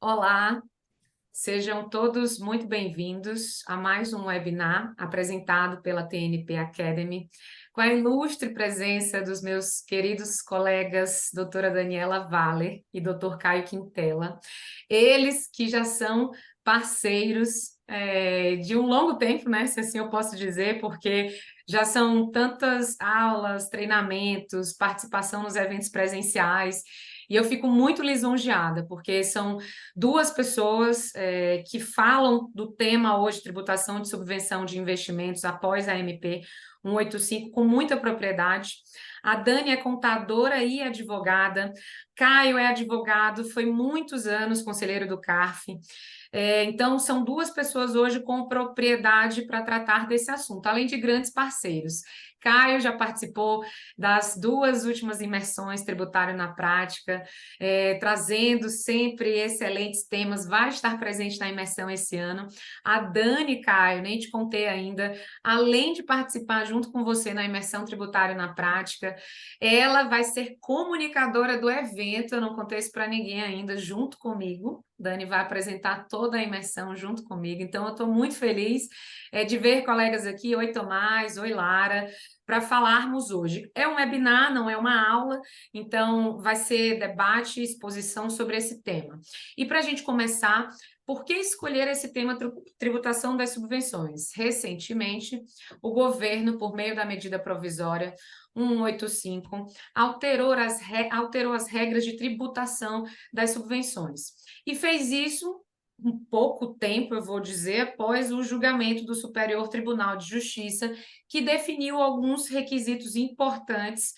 Olá, sejam todos muito bem-vindos a mais um webinar apresentado pela TNP Academy, com a ilustre presença dos meus queridos colegas, doutora Daniela Valer e doutor Caio Quintela, eles que já são parceiros de um longo tempo, né? Se assim eu posso dizer, porque já são tantas aulas, treinamentos, participação nos eventos presenciais, e eu fico muito lisonjeada, porque são duas pessoas que falam do tema hoje, tributação de subvenção de investimentos após a MP 185, com muita propriedade. A Dani é contadora e advogada, Caio é advogado, foi muitos anos conselheiro do CARF. Então, são duas pessoas hoje com propriedade para tratar desse assunto, além de grandes parceiros. Caio já participou das duas últimas imersões tributário na prática, trazendo sempre excelentes temas, vai estar presente na imersão esse ano. A Dani, Caio, nem te contei ainda, além de participar junto com você na imersão tributária na prática, ela vai ser comunicadora do evento, eu não contei isso para ninguém ainda, junto comigo. Dani vai apresentar toda a imersão junto comigo, então eu estou muito feliz de ver colegas aqui. Oi, Tomás, oi, Lara, para falarmos hoje. É um webinar, não é uma aula, então vai ser debate e exposição sobre esse tema. E para a gente começar, por que escolher esse tema tributação das subvenções? Recentemente, o governo, por meio da medida provisória 185, alterou as regras de tributação das subvenções. E fez isso um pouco tempo, eu vou dizer, após o julgamento do Superior Tribunal de Justiça, que definiu alguns requisitos importantes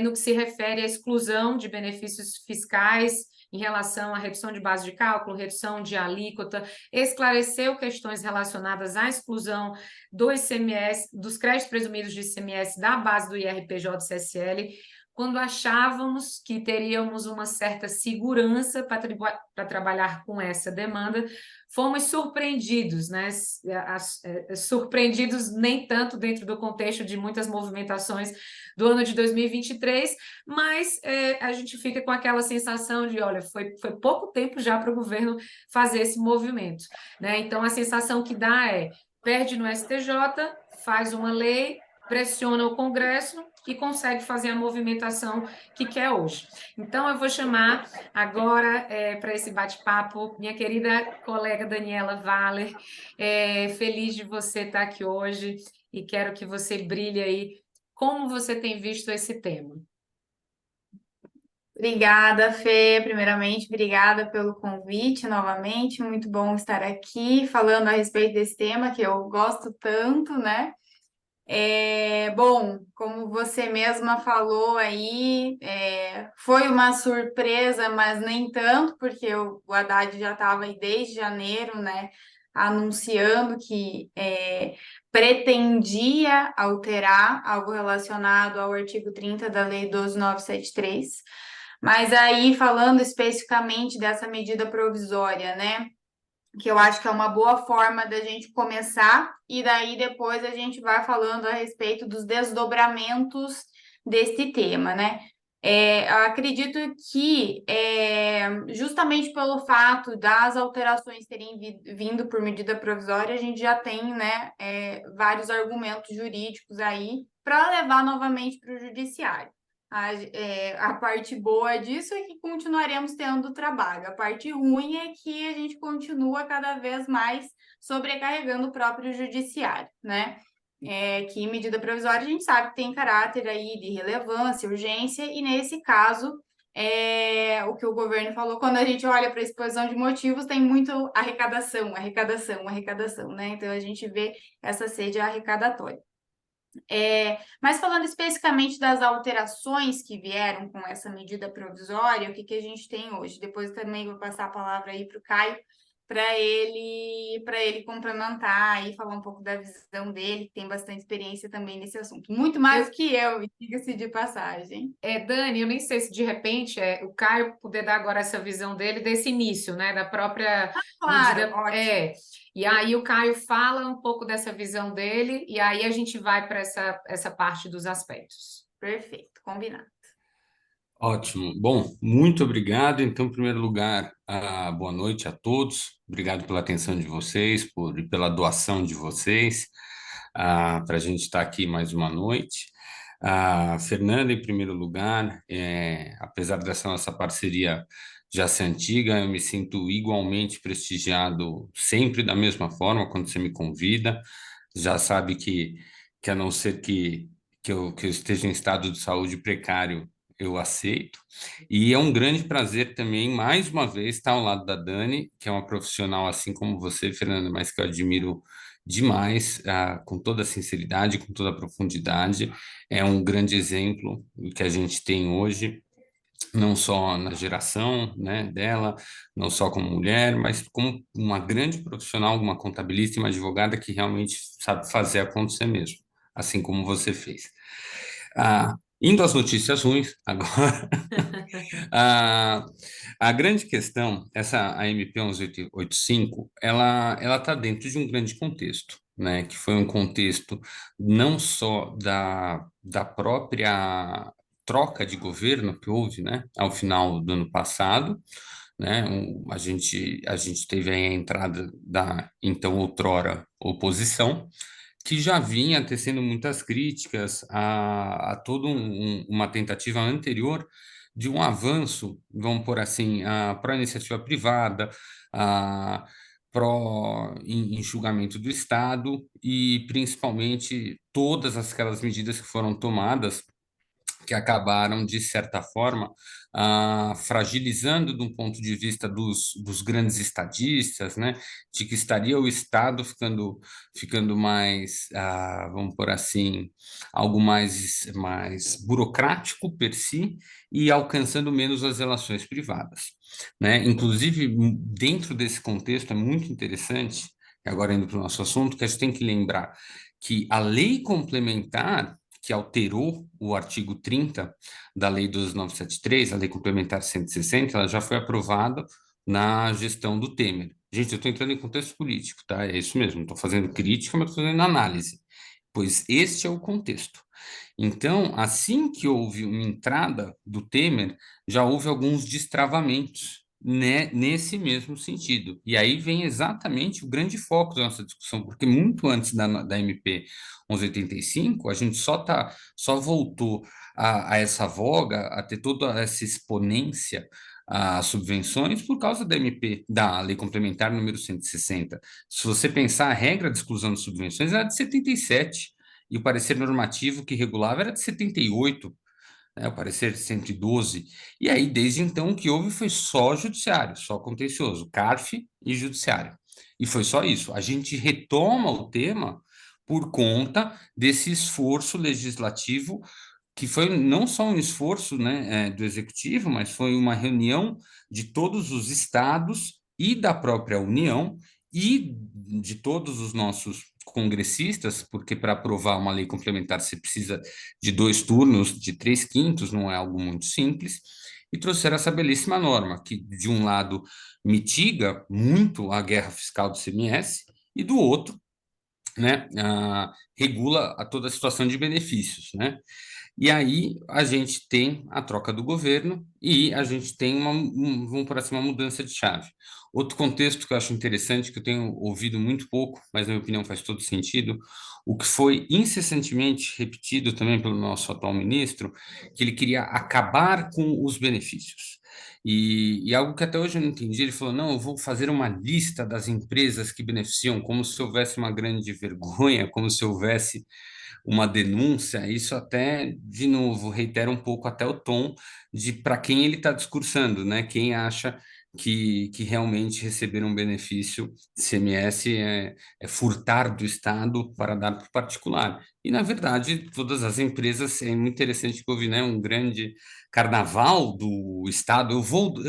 no que se refere à exclusão de benefícios fiscais em relação à redução de base de cálculo, redução de alíquota, esclareceu questões relacionadas à exclusão do ICMS, dos créditos presumidos de ICMS da base do IRPJ e CSL, quando achávamos que teríamos uma certa segurança para trabalhar com essa demanda, fomos surpreendidos, né? Surpreendidos nem tanto dentro do contexto de muitas movimentações do ano de 2023, mas a gente fica com aquela sensação de, olha, foi pouco tempo já para o governo fazer esse movimento, né? Então, a sensação que dá perde no STJ, faz uma lei, pressiona o Congresso e consegue fazer a movimentação que quer hoje. Então, eu vou chamar agora para esse bate-papo minha querida colega Daniela Valer. Feliz de você estar aqui hoje e quero que você brilhe aí. Como você tem visto esse tema? Obrigada, Fê. Primeiramente, obrigada pelo convite novamente. Muito bom estar aqui falando a respeito desse tema que eu gosto tanto, né? Bom, como você mesma falou aí, foi uma surpresa, mas nem tanto, porque o Haddad já estava aí desde janeiro, né? Anunciando que pretendia alterar algo relacionado ao artigo 30 da Lei 12.973. Mas aí, falando especificamente dessa medida provisória, né? Que eu acho que é uma boa forma da gente começar, e daí depois a gente vai falando a respeito dos desdobramentos deste tema, né? Eu acredito que, justamente pelo fato das alterações terem vindo por medida provisória, a gente já tem, né, vários argumentos jurídicos aí para levar novamente para o judiciário. A parte boa disso é que continuaremos tendo trabalho. A parte ruim é que a gente continua cada vez mais sobrecarregando o próprio judiciário, né? Que medida provisória a gente sabe que tem caráter aí de relevância, urgência, e nesse caso, o que o governo falou, quando a gente olha para a exposição de motivos, tem muito arrecadação, arrecadação, arrecadação, né? Então a gente vê essa sede arrecadatória. Mas falando especificamente das alterações que vieram com essa medida provisória, o que a gente tem hoje? Depois também vou passar a palavra aí para o Caio, para ele complementar e falar um pouco da visão dele, que tem bastante experiência também nesse assunto. Muito mais do que eu, diga-se de passagem. Dani, eu nem sei se de repente o Caio poder dar agora essa visão dele desse início, né, da própria Claro, medida. ótimo. E aí o Caio fala um pouco dessa visão dele, e aí a gente vai para essa parte dos aspectos. Perfeito, combinado. Ótimo. Bom, muito obrigado. Então, em primeiro lugar, boa noite a todos. Obrigado pela atenção de vocês, e pela doação de vocês, para a gente estar aqui mais uma noite. Fernanda, em primeiro lugar, apesar dessa nossa parceria já ser antiga, eu me sinto igualmente prestigiado sempre da mesma forma quando você me convida. Já sabe que a não ser que eu esteja em estado de saúde precário, eu aceito. E é um grande prazer também, mais uma vez, estar ao lado da Dani, que é uma profissional assim como você, Fernanda, mas que eu admiro demais, com toda a sinceridade, com toda a profundidade. É um grande exemplo que a gente tem hoje, não só na geração, né, dela, não só como mulher, mas como uma grande profissional, uma contabilista e uma advogada que realmente sabe fazer acontecer mesmo, assim como você fez. Indo às notícias ruins, agora, a, a grande questão, essa AMP 1185, ela está dentro de um grande contexto, né, que foi um contexto não só da própria troca de governo que houve, né, ao final do ano passado, né, a gente teve aí a entrada da então outrora oposição, que já vinha tecendo muitas críticas a toda uma tentativa anterior de um avanço, vamos por assim, para a iniciativa privada, a, enxugamento do Estado e principalmente todas aquelas medidas que foram tomadas que acabaram, de certa forma, fragilizando de um ponto de vista dos grandes estadistas, né, de que estaria o Estado ficando mais, vamos por assim, algo mais burocrático per si e alcançando menos as relações privadas, né? Inclusive, dentro desse contexto, é muito interessante, e agora indo para o nosso assunto, que a gente tem que lembrar que a lei complementar que alterou o artigo 30 da Lei 12.973, a Lei Complementar 160, ela já foi aprovada na gestão do Temer. Gente, eu estou entrando em contexto político, tá? É isso mesmo, não estou fazendo crítica, mas estou fazendo análise, pois este é o contexto. Então, assim que houve uma entrada do Temer, já houve alguns destravamentos, né, nesse mesmo sentido. E aí vem exatamente o grande foco da nossa discussão, porque muito antes da MP 1185, a gente só voltou a essa voga, a ter toda essa exponência às subvenções por causa da MP, da Lei Complementar número 160. Se você pensar, a regra de exclusão de subvenções era de 77, e o parecer normativo que regulava era de 78, né, o parecer de 112. E aí, desde então, o que houve foi só judiciário, só contencioso, CARF e judiciário. E foi só isso. A gente retoma o tema por conta desse esforço legislativo, que foi não só um esforço, né, do executivo, mas foi uma reunião de todos os estados e da própria União e de todos os nossos congressistas, porque para aprovar uma lei complementar você precisa de 2 turnos, de 3/5, não é algo muito simples, e trouxeram essa belíssima norma, que de um lado mitiga muito a guerra fiscal do CMS, e do outro, né, regula toda a situação de benefícios, né? E aí a gente tem a troca do governo e a gente tem vamos por assim, uma mudança de chave. Outro contexto que eu acho interessante, que eu tenho ouvido muito pouco, mas na minha opinião faz todo sentido, o que foi incessantemente repetido também pelo nosso atual ministro, que ele queria acabar com os benefícios. E algo que até hoje eu não entendi, ele falou, não, eu vou fazer uma lista das empresas que beneficiam, como se houvesse uma grande vergonha, como se houvesse uma denúncia, isso até, de novo, reitera um pouco até o tom de para quem ele está discursando, né? Quem acha que realmente receber um benefício CMS é furtar do Estado para dar para o particular. E, na verdade, todas as empresas, é muito interessante que houve, né, um grande carnaval do Estado. Eu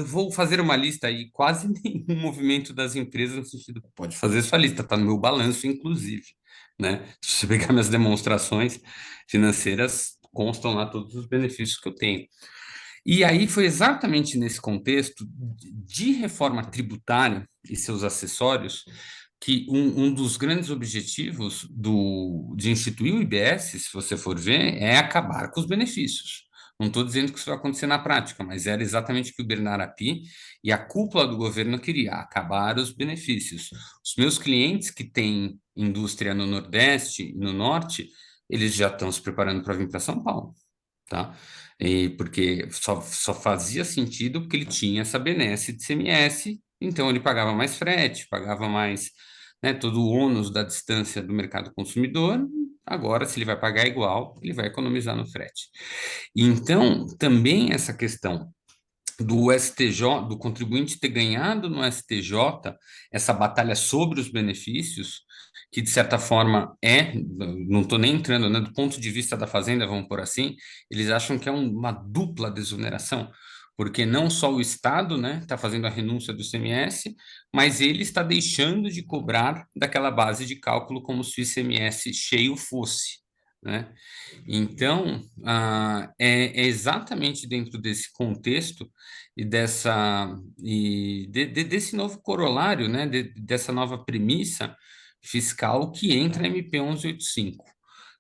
vou fazer uma lista aí, quase nenhum movimento das empresas no sentido, pode fazer sua lista, está no meu balanço, inclusive, né? Se você pegar minhas demonstrações financeiras, constam lá todos os benefícios que eu tenho. E aí foi exatamente nesse contexto de reforma tributária e seus acessórios que um dos grandes objetivos de instituir o IBS, se você for ver, é acabar com os benefícios. Não estou dizendo que isso vai acontecer na prática, mas era exatamente o que o Bernard Api e a cúpula do governo queria, acabar os benefícios. Os meus clientes que têm indústria no Nordeste e no Norte, eles já estão se preparando para vir para São Paulo, tá? E porque só fazia sentido porque ele tinha essa benesse de CMS, então ele pagava mais frete, pagava mais, né, todo o ônus da distância do mercado consumidor. Agora, se ele vai pagar igual, ele vai economizar no frete. Então, também essa questão do STJ, do contribuinte ter ganhado no STJ essa batalha sobre os benefícios, que de certa forma não estou nem entrando, né, do ponto de vista da Fazenda, vamos por assim, eles acham que é uma dupla desoneração, porque não só o Estado, né, está fazendo a renúncia do ICMS, mas ele está deixando de cobrar daquela base de cálculo como se o ICMS cheio fosse, né? Então, é exatamente dentro desse contexto e desse novo corolário, né, dessa nova premissa fiscal que entra a MP 1185,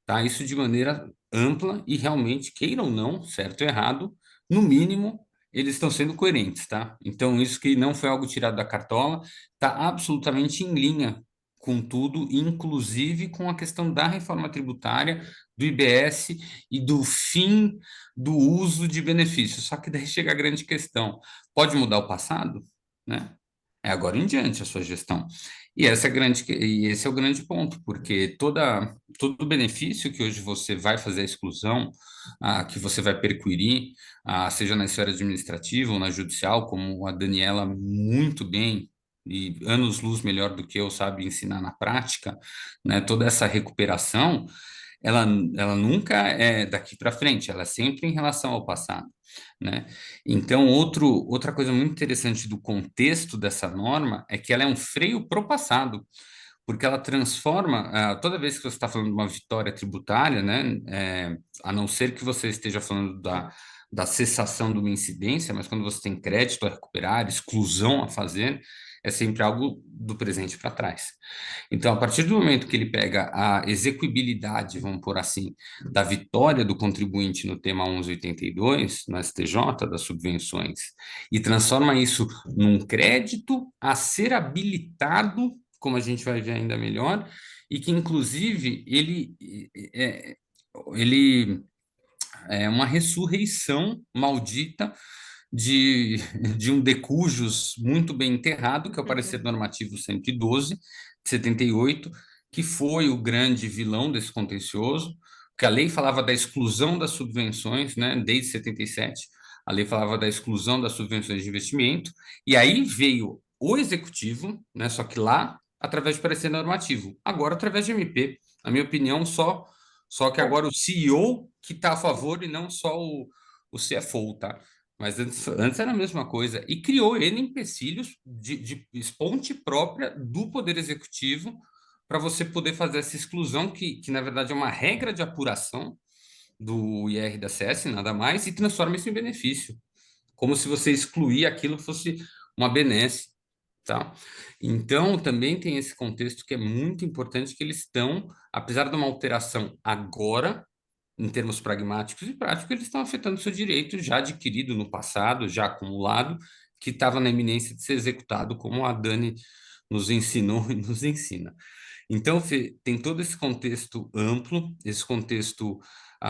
tá? Isso de maneira ampla e realmente, queira ou não, certo ou errado, no mínimo, eles estão sendo coerentes, tá? Então, isso que não foi algo tirado da cartola, está absolutamente em linha com tudo, inclusive com a questão da reforma tributária, do IBS e do fim do uso de benefícios. Só que daí chega a grande questão: pode mudar o passado, né? É agora em diante a sua gestão. E esse é o grande ponto, porque todo benefício que hoje você vai fazer a exclusão, que você vai perquirir, seja na esfera administrativa ou na judicial, como a Daniela muito bem e anos-luz melhor do que eu sabe ensinar na prática, né? Toda essa recuperação, ela, ela nunca é daqui para frente, ela é sempre em relação ao passado, né? Então, outra coisa muito interessante do contexto dessa norma é que ela é um freio para o passado, porque ela transforma, toda vez que você está falando de uma vitória tributária, né, a não ser que você esteja falando da cessação de uma incidência, mas quando você tem crédito a recuperar, exclusão a fazer, é sempre algo do presente para trás. Então, a partir do momento que ele pega a execuibilidade, vamos por assim, da vitória do contribuinte no tema 1182, no STJ, das subvenções, e transforma isso num crédito a ser habilitado, como a gente vai ver ainda melhor, e que, inclusive, ele é uma ressurreição maldita de, de um decujus muito bem enterrado, que é o parecer normativo 112, de 78, que foi o grande vilão desse contencioso, que a lei falava da exclusão das subvenções, né, desde 77, a lei falava da exclusão das subvenções de investimento, e aí veio o executivo, né, só que lá, através de parecer normativo, agora através de MP. Na minha opinião, só que agora o CEO que está a favor e não só o CFO, tá? Mas antes era a mesma coisa. E criou N empecilhos de ponte própria do Poder Executivo para você poder fazer essa exclusão, que na verdade é uma regra de apuração do IR da CS, nada mais, e transforma isso em benefício. Como se você excluir aquilo fosse uma benesse, tá? Então, também tem esse contexto que é muito importante, que eles estão, apesar de uma alteração agora, em termos pragmáticos e práticos, eles estão afetando o seu direito já adquirido no passado, já acumulado, que estava na iminência de ser executado, como a Dani nos ensinou e nos ensina. Então, Fê, tem todo esse contexto amplo, esse contexto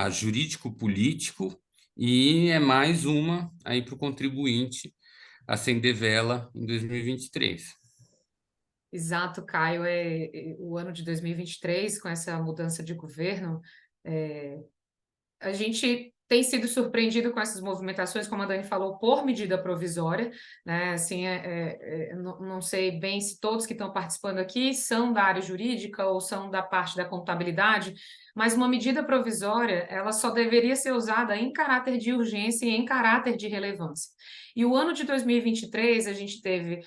jurídico-político, e é mais uma aí para o contribuinte acender vela em 2023. Exato, Caio. O ano de 2023, com essa mudança de governo, é, a gente tem sido surpreendido com essas movimentações, como a Dani falou, por medida provisória, né? Assim, não sei bem se todos que estão participando aqui são da área jurídica ou são da parte da contabilidade, mas uma medida provisória, ela só deveria ser usada em caráter de urgência e em caráter de relevância. E o ano de 2023, a gente teve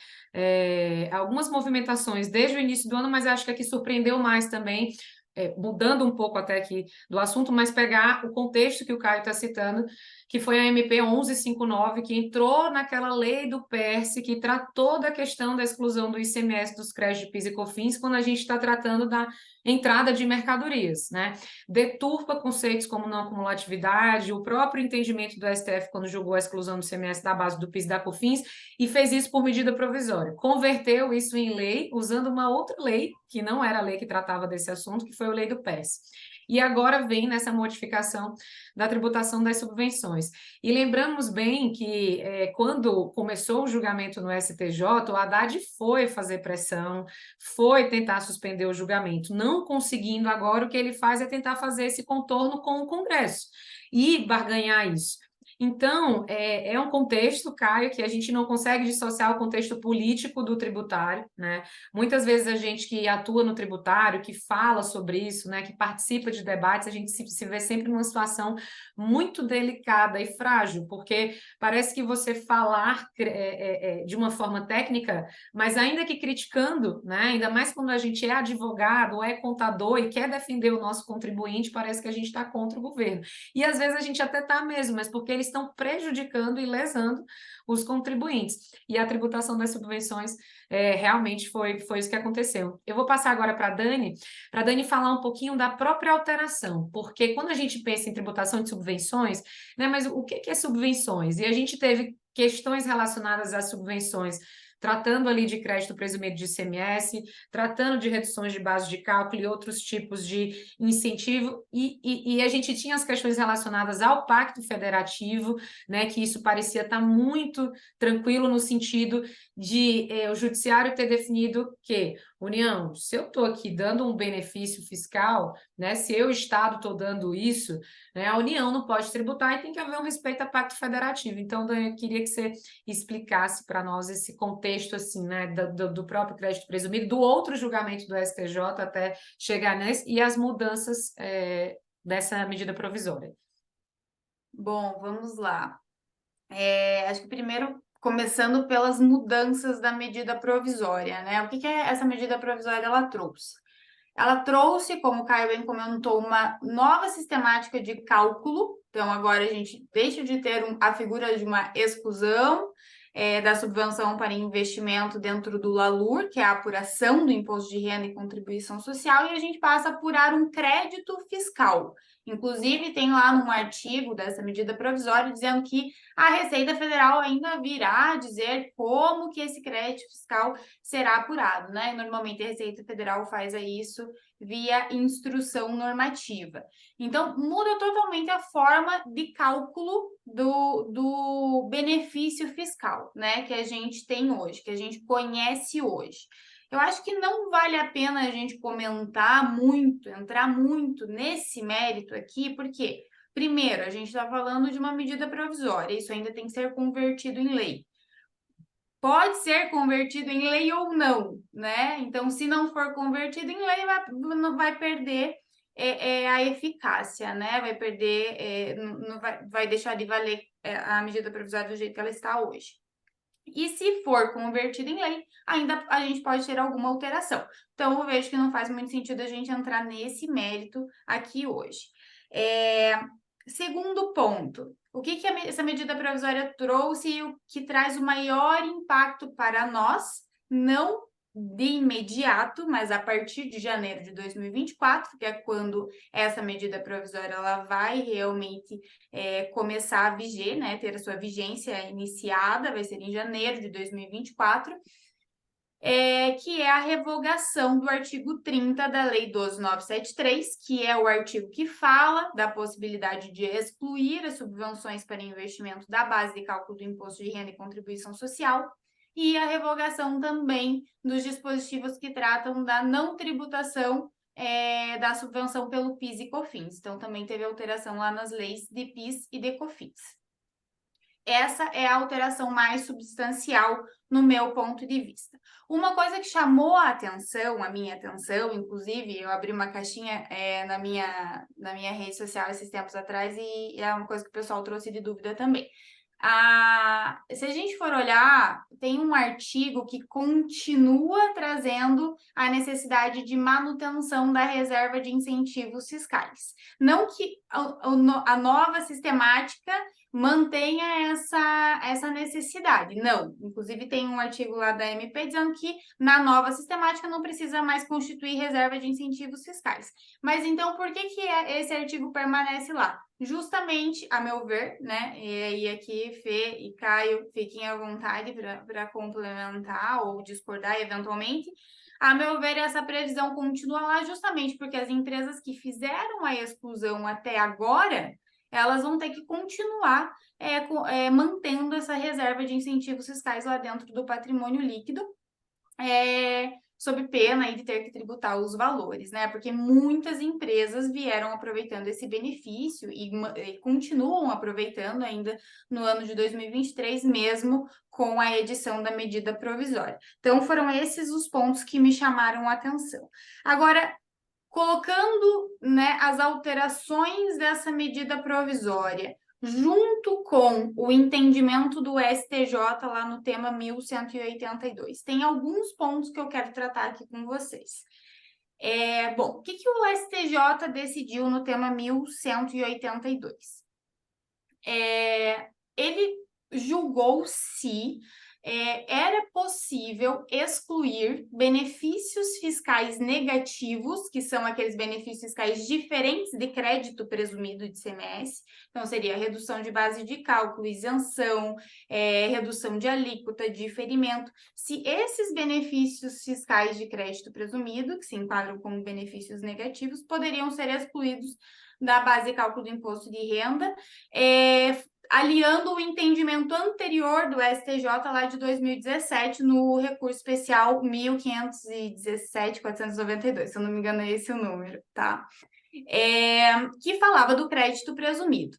algumas movimentações desde o início do ano, mas acho que a que surpreendeu mais também, mudando um pouco até aqui do assunto, mas pegar o contexto que o Caio está citando, que foi a MP 1159, que entrou naquela lei do PERSE, que tratou da questão da exclusão do ICMS dos créditos de PIS e COFINS, quando a gente está tratando da entrada de mercadorias, né? Deturpa conceitos como não acumulatividade, o próprio entendimento do STF quando julgou a exclusão do CMS da base do PIS e da COFINS, e fez isso por medida provisória. Converteu isso em lei, usando uma outra lei, que não era a lei que tratava desse assunto, que foi a lei do PES. E agora vem nessa modificação da tributação das subvenções. E lembramos bem que quando começou o julgamento no STJ, o Haddad foi fazer pressão, foi tentar suspender o julgamento, não conseguindo agora, o que ele faz é tentar fazer esse contorno com o Congresso e barganhar isso. Então, é um contexto, Caio, que a gente não consegue dissociar o contexto político do tributário, né? Muitas vezes a gente que atua no tributário, que fala sobre isso, né, que participa de debates, a gente se vê sempre numa situação muito delicada e frágil, porque parece que você falar de uma forma técnica, mas ainda que criticando, né, ainda mais quando a gente é advogado ou é contador e quer defender o nosso contribuinte, parece que a gente está contra o governo. E às vezes a gente até está mesmo, mas porque eles estão prejudicando e lesando os contribuintes. E a tributação das subvenções realmente foi isso que aconteceu. Eu vou passar agora para a Dani falar um pouquinho da própria alteração, porque quando a gente pensa em tributação de subvenções, né, mas o que é subvenções? E a gente teve questões relacionadas às subvenções, tratando ali de crédito presumido de ICMS, tratando de reduções de base de cálculo e outros tipos de incentivo, e a gente tinha as questões relacionadas ao Pacto Federativo, né, que isso parecia estar muito tranquilo no sentido de o Judiciário ter definido que, União, se eu estou aqui dando um benefício fiscal, né, se eu, Estado, estou dando isso, né, a União não pode tributar e tem que haver um respeito ao Pacto Federativo. Então, Dan, eu queria que você explicasse para nós esse contexto assim, né, do próprio crédito presumido, do outro julgamento do STJ até chegar nesse, e as mudanças dessa medida provisória. Bom, vamos lá. Acho que primeiro, começando pelas mudanças da medida provisória, né? O que essa medida provisória ela trouxe? Ela trouxe, como o Caio bem comentou, uma nova sistemática de cálculo. Então, agora a gente deixa de ter a figura de uma exclusão da subvenção para investimento dentro do LALUR, que é a apuração do imposto de renda e contribuição social, e a gente passa a apurar um crédito fiscal. Inclusive, tem lá num artigo dessa medida provisória dizendo que a Receita Federal ainda virá dizer como que esse crédito fiscal será apurado, né? Normalmente a Receita Federal faz isso via instrução normativa. Então, muda totalmente a forma de cálculo do benefício fiscal, né? Que a gente tem hoje, que a gente conhece hoje. Eu acho que não vale a pena a gente comentar muito, entrar muito nesse mérito aqui, porque, primeiro, a gente está falando de uma medida provisória, isso ainda tem que ser convertido em lei. Pode ser convertido em lei ou não, né? Então, se não for convertido em lei, vai perder a eficácia, né? Vai perder, não vai deixar de valer a medida provisória do jeito que ela está hoje. E se for convertido em lei, ainda a gente pode ter alguma alteração. Então, eu vejo que não faz muito sentido a gente entrar nesse mérito aqui hoje. Segundo ponto, o que essa medida provisória trouxe e o que traz o maior impacto para nós, não de imediato, mas a partir de janeiro de 2024, que é quando essa medida provisória ela vai realmente começar a viger, né, ter a sua vigência iniciada, vai ser em janeiro de 2024, que é a revogação do artigo 30 da Lei 12.973, que é o artigo que fala da possibilidade de excluir as subvenções para investimento da base de cálculo do imposto de renda e contribuição social, e a revogação também dos dispositivos que tratam da não tributação da subvenção pelo PIS e COFINS. Então, também teve alteração lá nas leis de PIS e de COFINS. Essa é a alteração mais substancial no meu ponto de vista. Uma coisa que chamou a minha atenção, inclusive, eu abri uma caixinha na minha rede social esses tempos atrás e é uma coisa que o pessoal trouxe de dúvida também. Se a gente for olhar, tem um artigo que continua trazendo a necessidade de manutenção da reserva de incentivos fiscais. Não que a nova sistemática mantenha essa necessidade. Não, inclusive tem um artigo lá da MP dizendo que na nova sistemática não precisa mais constituir reserva de incentivos fiscais. Mas então, por que esse artigo permanece lá? Justamente, a meu ver, né, e aqui Fê e Caio fiquem à vontade para complementar ou discordar eventualmente, a meu ver, essa previsão continua lá justamente porque as empresas que fizeram a exclusão até agora, elas vão ter que continuar mantendo essa reserva de incentivos fiscais lá dentro do patrimônio líquido, sob pena aí de ter que tributar os valores, né? Porque muitas empresas vieram aproveitando esse benefício e continuam aproveitando ainda no ano de 2023, mesmo com a edição da medida provisória. Então, foram esses os pontos que me chamaram a atenção. Agora, colocando, né, as alterações dessa medida provisória junto com o entendimento do STJ lá no tema 1182. Tem alguns pontos que eu quero tratar aqui com vocês. Bom, o que o STJ decidiu no tema 1182? Ele julgou se era possível excluir benefícios fiscais negativos, que são aqueles benefícios fiscais diferentes de crédito presumido de ICMS, então seria redução de base de cálculo, isenção, redução de alíquota, diferimento. Se esses benefícios fiscais de crédito presumido, que se enquadram como benefícios negativos, poderiam ser excluídos da base de cálculo do imposto de renda, aliando o entendimento anterior do STJ lá de 2017 no recurso especial 1517.492, se eu não me engano é esse o número, tá? Que falava do crédito presumido.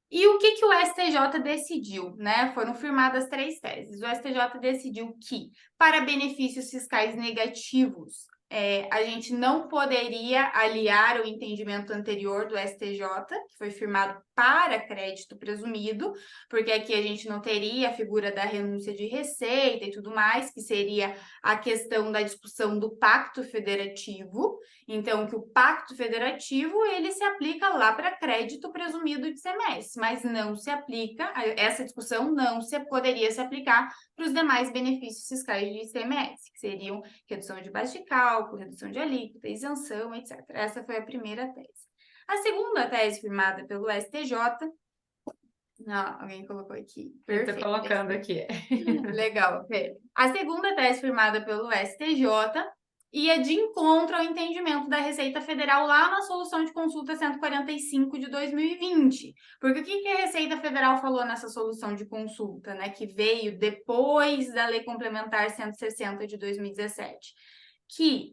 E o que o STJ decidiu, né? Foram firmadas 3 teses. O STJ decidiu que, para benefícios fiscais negativos, a gente não poderia aliar o entendimento anterior do STJ, que foi firmado para crédito presumido, porque aqui a gente não teria a figura da renúncia de receita e tudo mais, que seria a questão da discussão do pacto federativo. Então, que o pacto federativo, ele se aplica lá para crédito presumido de ICMS, mas não se aplica, essa discussão não poderia se aplicar para os demais benefícios fiscais de ICMS, que seriam redução de base de cálculo, redução de alíquota, isenção, etc. Essa foi a primeira tese. A segunda tese firmada pelo STJ... Não, alguém colocou aqui. Perfeito. Estou colocando aqui. Legal, Fê. A segunda tese firmada pelo STJ ia de encontro ao entendimento da Receita Federal lá na Solução de Consulta 145 de 2020. Porque o que a Receita Federal falou nessa solução de consulta, né, que veio depois da Lei Complementar 160 de 2017? Que,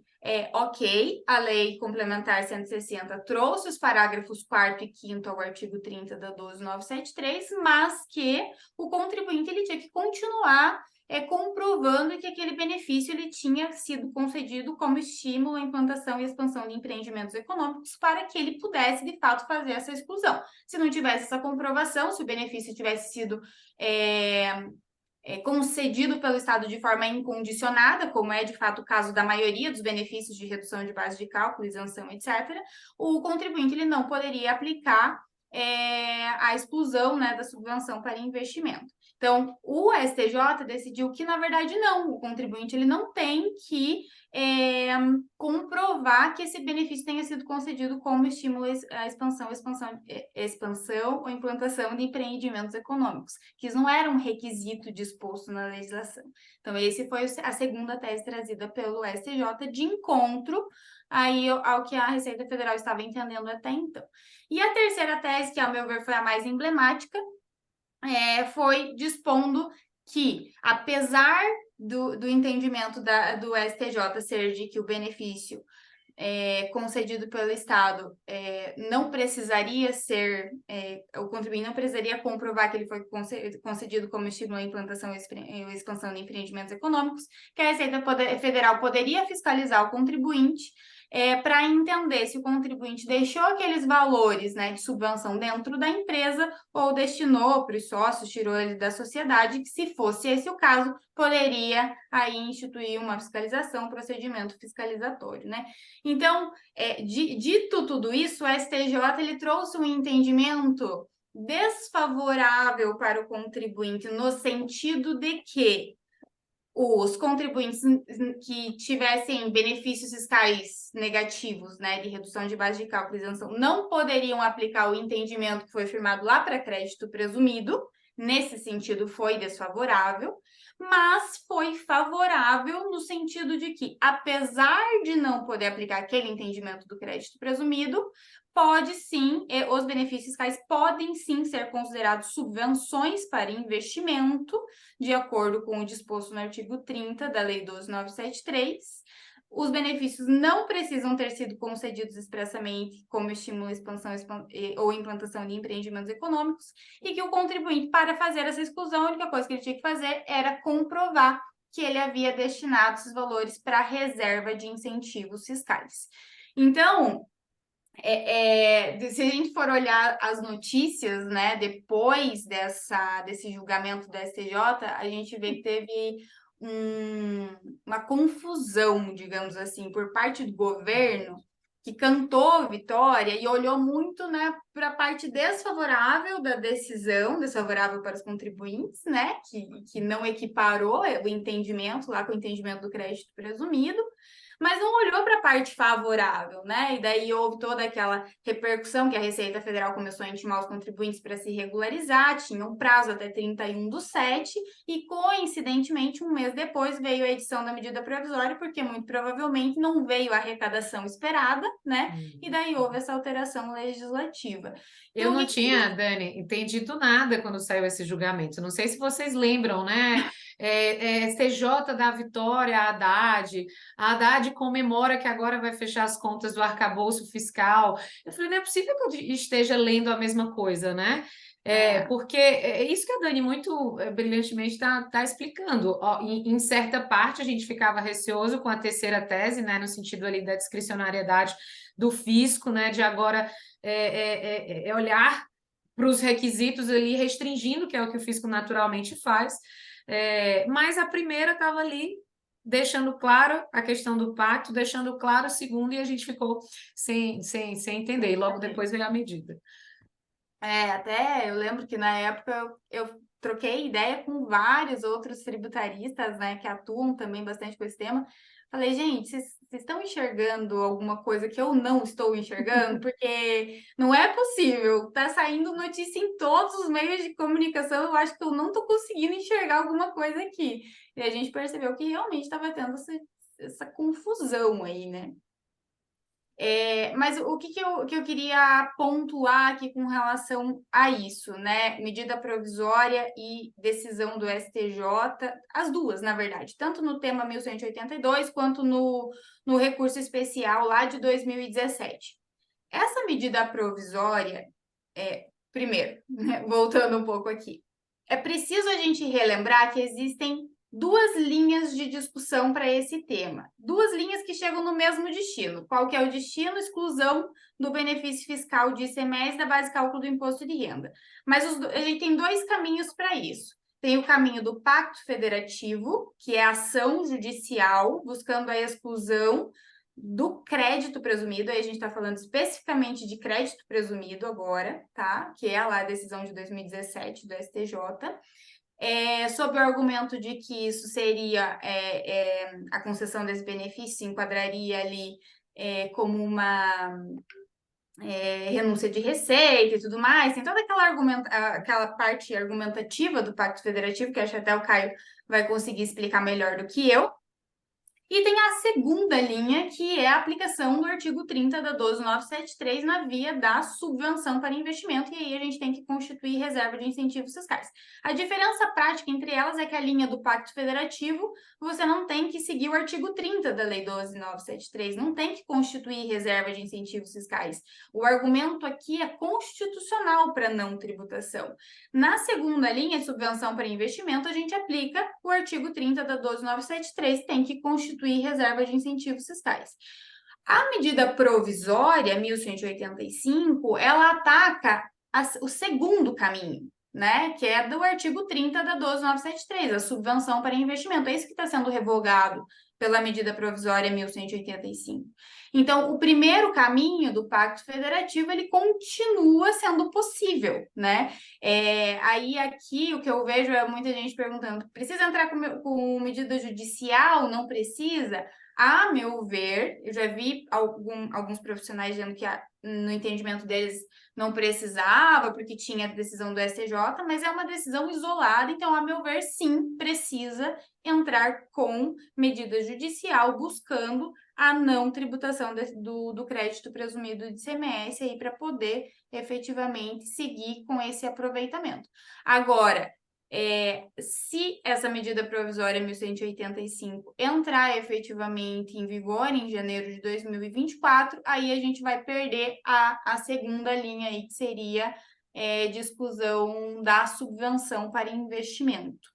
ok, a Lei Complementar 160 trouxe os parágrafos 4º e 5º ao artigo 30 da 12973, mas que o contribuinte ele tinha que continuar comprovando que aquele benefício ele tinha sido concedido como estímulo à implantação e expansão de empreendimentos econômicos para que ele pudesse, de fato, fazer essa exclusão. Se não tivesse essa comprovação, se o benefício tivesse sido concedido pelo Estado de forma incondicionada, como é, de fato, o caso da maioria dos benefícios de redução de base de cálculo, isenção, etc., o contribuinte ele não poderia aplicar a exclusão, né, da subvenção para investimento. Então, o STJ decidiu que, na verdade, não, o contribuinte ele não tem que comprovar que esse benefício tenha sido concedido como estímulo à expansão ou implantação de empreendimentos econômicos, que isso não era um requisito disposto na legislação. Então, esse foi a segunda tese trazida pelo STJ de encontro aí ao que a Receita Federal estava entendendo até então. E a terceira tese, que, ao meu ver, foi a mais emblemática, foi dispondo que, apesar do entendimento do STJ ser de que o benefício concedido pelo Estado não precisaria ser, o contribuinte não precisaria comprovar que ele foi concedido como estímulo à implantação e expansão de empreendimentos econômicos, que a Receita Federal poderia fiscalizar o contribuinte para entender se o contribuinte deixou aqueles valores, né, de subvenção dentro da empresa ou destinou para os sócios, tirou ele da sociedade, que se fosse esse o caso, poderia aí instituir uma fiscalização, um procedimento fiscalizatório, né? Então, dito tudo isso, o STJ ele trouxe um entendimento desfavorável para o contribuinte, no sentido de que os contribuintes que tivessem benefícios fiscais negativos, né, de redução de base de cálculo e isenção, não poderiam aplicar o entendimento que foi firmado lá para crédito presumido. Nesse sentido, foi desfavorável, mas foi favorável no sentido de que, apesar de não poder aplicar aquele entendimento do crédito presumido, pode sim, os benefícios fiscais podem sim ser considerados subvenções para investimento, de acordo com o disposto no artigo 30 da Lei 12.973. Os benefícios não precisam ter sido concedidos expressamente como estímulo à expansão ou implantação de empreendimentos econômicos, e que o contribuinte, para fazer essa exclusão, a única coisa que ele tinha que fazer era comprovar que ele havia destinado esses valores para a reserva de incentivos fiscais. Então, se a gente for olhar as notícias, né, depois desse julgamento da STJ, a gente vê que teve uma confusão, digamos assim, por parte do governo, que cantou vitória e olhou muito, né, para a parte desfavorável da decisão, desfavorável para os contribuintes, né, que não equiparou o entendimento lá com o entendimento do crédito presumido, mas não olhou para a parte favorável, né? E daí houve toda aquela repercussão que a Receita Federal começou a intimar os contribuintes para se regularizar, tinha um prazo até 31/7, e coincidentemente, um mês depois, veio a edição da medida provisória, porque muito provavelmente não veio a arrecadação esperada, né? E daí houve essa alteração legislativa. Eu Então, não tinha, Dani, entendido nada quando saiu esse julgamento. Não sei se vocês lembram, né? STJ dá vitória a Haddad comemora que agora vai fechar as contas do arcabouço fiscal. Eu falei, não é possível que eu esteja lendo a mesma coisa, né? Porque é isso que a Dani muito brilhantemente está explicando. Ó, em certa parte, a gente ficava receoso com a terceira tese, né? No sentido ali da discricionariedade do fisco, né? De agora olhar para os requisitos ali, restringindo, que é o que o fisco naturalmente faz. Mas a primeira estava ali deixando claro a questão do pacto, deixando claro o segundo, e a gente ficou sem entender. E logo depois veio a medida. Até eu lembro que na época eu troquei ideia com vários outros tributaristas, né, que atuam também bastante com esse tema. Falei, gente, vocês estão enxergando alguma coisa que eu não estou enxergando? Porque não é possível. Tá saindo notícia em todos os meios de comunicação. Eu acho que eu não estou conseguindo enxergar alguma coisa aqui. E a gente percebeu que realmente estava tendo essa confusão aí, né? Mas o que eu queria pontuar aqui com relação a isso, né? Medida provisória e decisão do STJ, as duas, na verdade, tanto no tema 1182 quanto no recurso especial lá de 2017. Essa medida provisória, primeiro, né, voltando um pouco aqui, é preciso a gente relembrar que existem duas linhas de discussão para esse tema. Duas linhas que chegam no mesmo destino. Qual que é o destino? Exclusão do benefício fiscal de ICMS da base de cálculo do imposto de renda. Mas a gente tem dois caminhos para isso. Tem o caminho do pacto federativo, que é a ação judicial, buscando a exclusão do crédito presumido. Aí a gente está falando especificamente de crédito presumido agora, tá? Que é lá a decisão de 2017 do STJ. Sob o argumento de que isso seria a concessão desse benefício, se enquadraria ali como uma renúncia de receita e tudo mais. Tem toda aquela parte argumentativa do Pacto Federativo, que acho que até o Caio vai conseguir explicar melhor do que eu. E tem a segunda linha, que é a aplicação do artigo 30 da 12.973 na via da subvenção para investimento, e aí a gente tem que constituir reserva de incentivos fiscais. A diferença prática entre elas é que a linha do Pacto Federativo, você não tem que seguir o artigo 30 da Lei 12.973, não tem que constituir reserva de incentivos fiscais. O argumento aqui é constitucional para não tributação. Na segunda linha, subvenção para investimento, a gente aplica o artigo 30 da 12.973, tem que constituir reserva de incentivos fiscais. A medida provisória 1185, ela ataca o segundo caminho, né? Que é do artigo 30 da 12973, a subvenção para investimento. É isso que está sendo revogado pela medida provisória 1185. Então, o primeiro caminho do Pacto Federativo, ele continua sendo possível, né? Aí aqui o que eu vejo é muita gente perguntando, precisa entrar com medida judicial? Não precisa? A meu ver, eu já vi alguns profissionais dizendo que no entendimento deles não precisava, porque tinha a decisão do STJ, mas é uma decisão isolada, então, a meu ver, sim, precisa entrar com medida judicial, buscando a não tributação do crédito presumido de ICMS aí para poder efetivamente seguir com esse aproveitamento. Agora, se essa medida provisória 1185 entrar efetivamente em vigor em janeiro de 2024, aí a gente vai perder a segunda linha aí, que seria de exclusão da subvenção para investimento.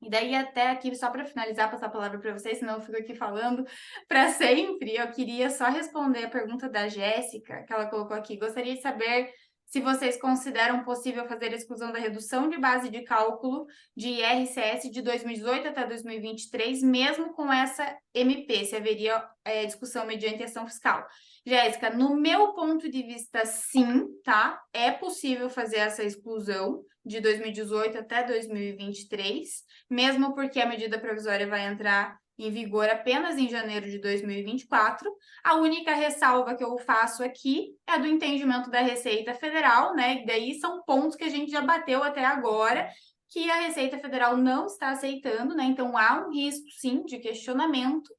E daí, até aqui, só para finalizar, passar a palavra para vocês, senão eu fico aqui falando para sempre, eu queria só responder a pergunta da Jéssica, que ela colocou aqui. Gostaria de saber se vocês consideram possível fazer a exclusão da redução de base de cálculo de IRCS de 2018 até 2023, mesmo com essa MP, se haveria discussão mediante ação fiscal. Jéssica, no meu ponto de vista, sim, tá? É possível fazer essa exclusão de 2018 até 2023, mesmo porque a medida provisória vai entrar em vigor apenas em janeiro de 2024. A única ressalva que eu faço aqui é do entendimento da Receita Federal, né? E daí são pontos que a gente já bateu até agora, que a Receita Federal não está aceitando, né? Então há um risco, sim, de questionamento.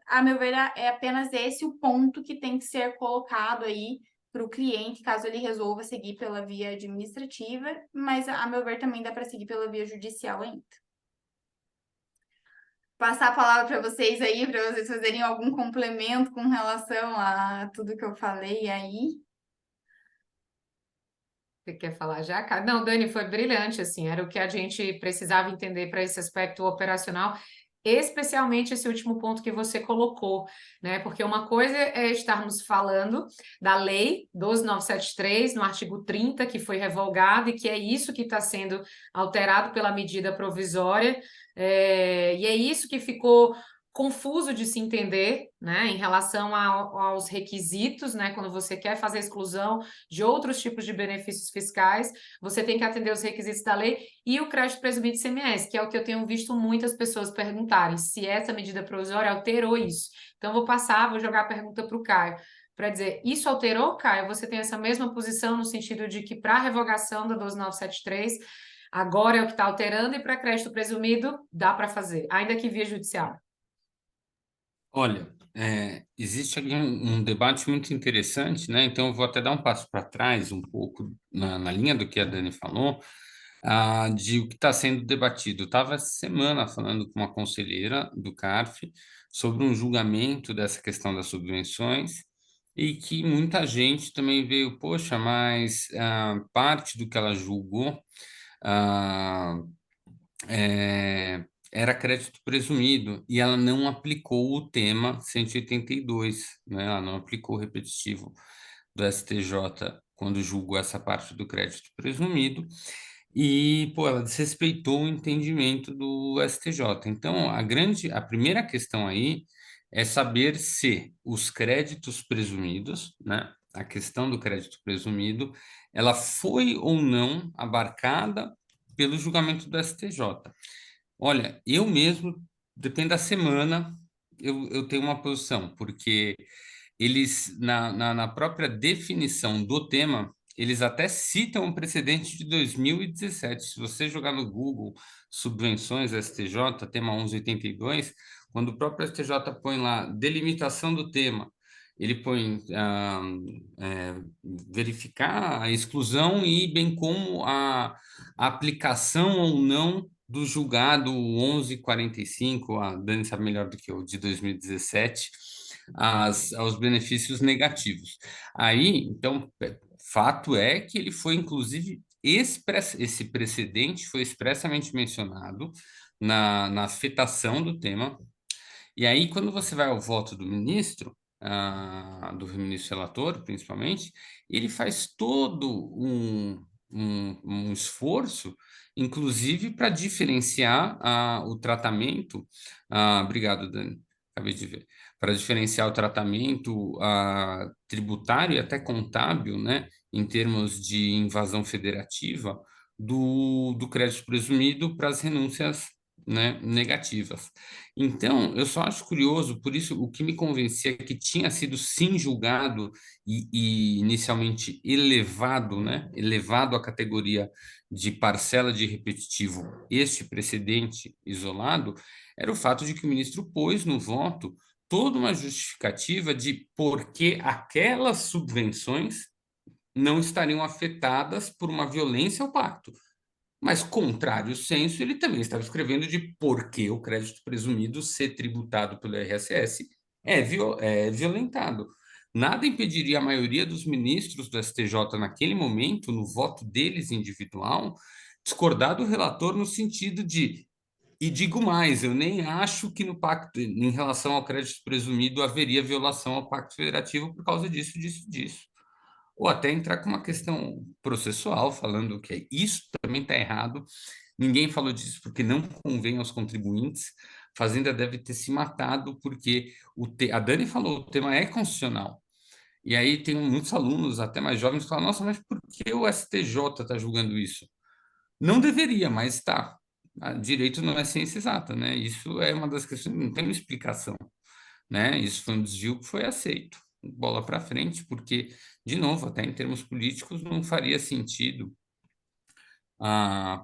A meu ver, é apenas esse o ponto que tem que ser colocado aí para o cliente, caso ele resolva seguir pela via administrativa, mas, a meu ver, também dá para seguir pela via judicial ainda. Passar a palavra para vocês aí, para vocês fazerem algum complemento com relação a tudo que eu falei aí. Você quer falar já, cara? Não, Dani, foi brilhante, assim, era o que a gente precisava entender para esse aspecto operacional, especialmente esse último ponto que você colocou, né? Porque uma coisa é estarmos falando da Lei 12.973, no artigo 30, que foi revogado, e que é isso que está sendo alterado pela medida provisória, e é isso que ficou confuso de se entender, né, em relação aos requisitos, né, quando você quer fazer exclusão de outros tipos de benefícios fiscais, você tem que atender os requisitos da lei e o crédito presumido de ICMS, que é o que eu tenho visto muitas pessoas perguntarem, se essa medida provisória alterou isso. Então, vou jogar a pergunta para o Caio, para dizer, isso alterou, Caio? Você tem essa mesma posição no sentido de que para a revogação da 12.973, agora é o que está alterando e para crédito presumido dá para fazer, ainda que via judicial? Olha, existe aqui um debate muito interessante, né? Então, eu vou até dar um passo para trás, um pouco na linha do que a Dani falou, de o que está sendo debatido. Eu estava essa semana falando com uma conselheira do CARF sobre um julgamento dessa questão das subvenções e que muita gente também veio, poxa, mas parte do que ela julgou ah, é, era crédito presumido e ela não aplicou o tema 182, né? Ela não aplicou o repetitivo do STJ quando julgou essa parte do crédito presumido e, pô, ela desrespeitou o entendimento do STJ. Então, a primeira questão aí é saber se os créditos presumidos, né? A questão do crédito presumido, ela foi ou não abarcada pelo julgamento do STJ. Olha, eu mesmo, depende da semana, eu tenho uma posição, porque eles, na própria definição do tema, eles até citam um precedente de 2017. Se você jogar no Google subvenções STJ, tema 1182, quando o próprio STJ põe lá delimitação do tema, ele põe verificar a exclusão e bem como a aplicação ou não do julgado 1145, a Dani sabe melhor do que eu, de 2017, aos benefícios negativos. Aí, então, fato é que ele foi, inclusive, esse precedente foi expressamente mencionado na afetação do tema. E aí, quando você vai ao voto do ministro, do ministro relator, principalmente, ele faz todo um esforço, inclusive para diferenciar o tratamento. Obrigado, Dani, acabei de ver. Para diferenciar o tratamento tributário e até contábil, né, em termos de invasão federativa, do crédito presumido para as renúncias, né, negativas. Então, eu só acho curioso, por isso o que me convencia é que tinha sido sim julgado e inicialmente elevado, né, elevado à categoria de parcela de repetitivo este precedente isolado, era o fato de que o ministro pôs no voto toda uma justificativa de por que aquelas subvenções não estariam afetadas por uma violência ao pacto. Mas, contrário senso, ele também estava escrevendo de por que o crédito presumido ser tributado pelo IRSS é violentado. Nada impediria a maioria dos ministros do STJ naquele momento, no voto deles individual, discordar do relator no sentido de, e digo mais, eu nem acho que no pacto, em relação ao crédito presumido, haveria violação ao pacto federativo por causa disso, disso, disso. Ou até entrar com uma questão processual, falando que isso também está errado. Ninguém falou disso porque não convém aos contribuintes. A Fazenda deve ter se matado porque a Dani falou, o tema é constitucional. E aí tem muitos alunos, até mais jovens, que falam, nossa, mas por que o STJ está julgando isso? Não deveria, mas está. Direito não é ciência exata, né? Isso é uma das questões, não tem uma explicação, né? Isso foi um desvio que foi aceito. Bola para frente, porque, de novo, até em termos políticos, não faria sentido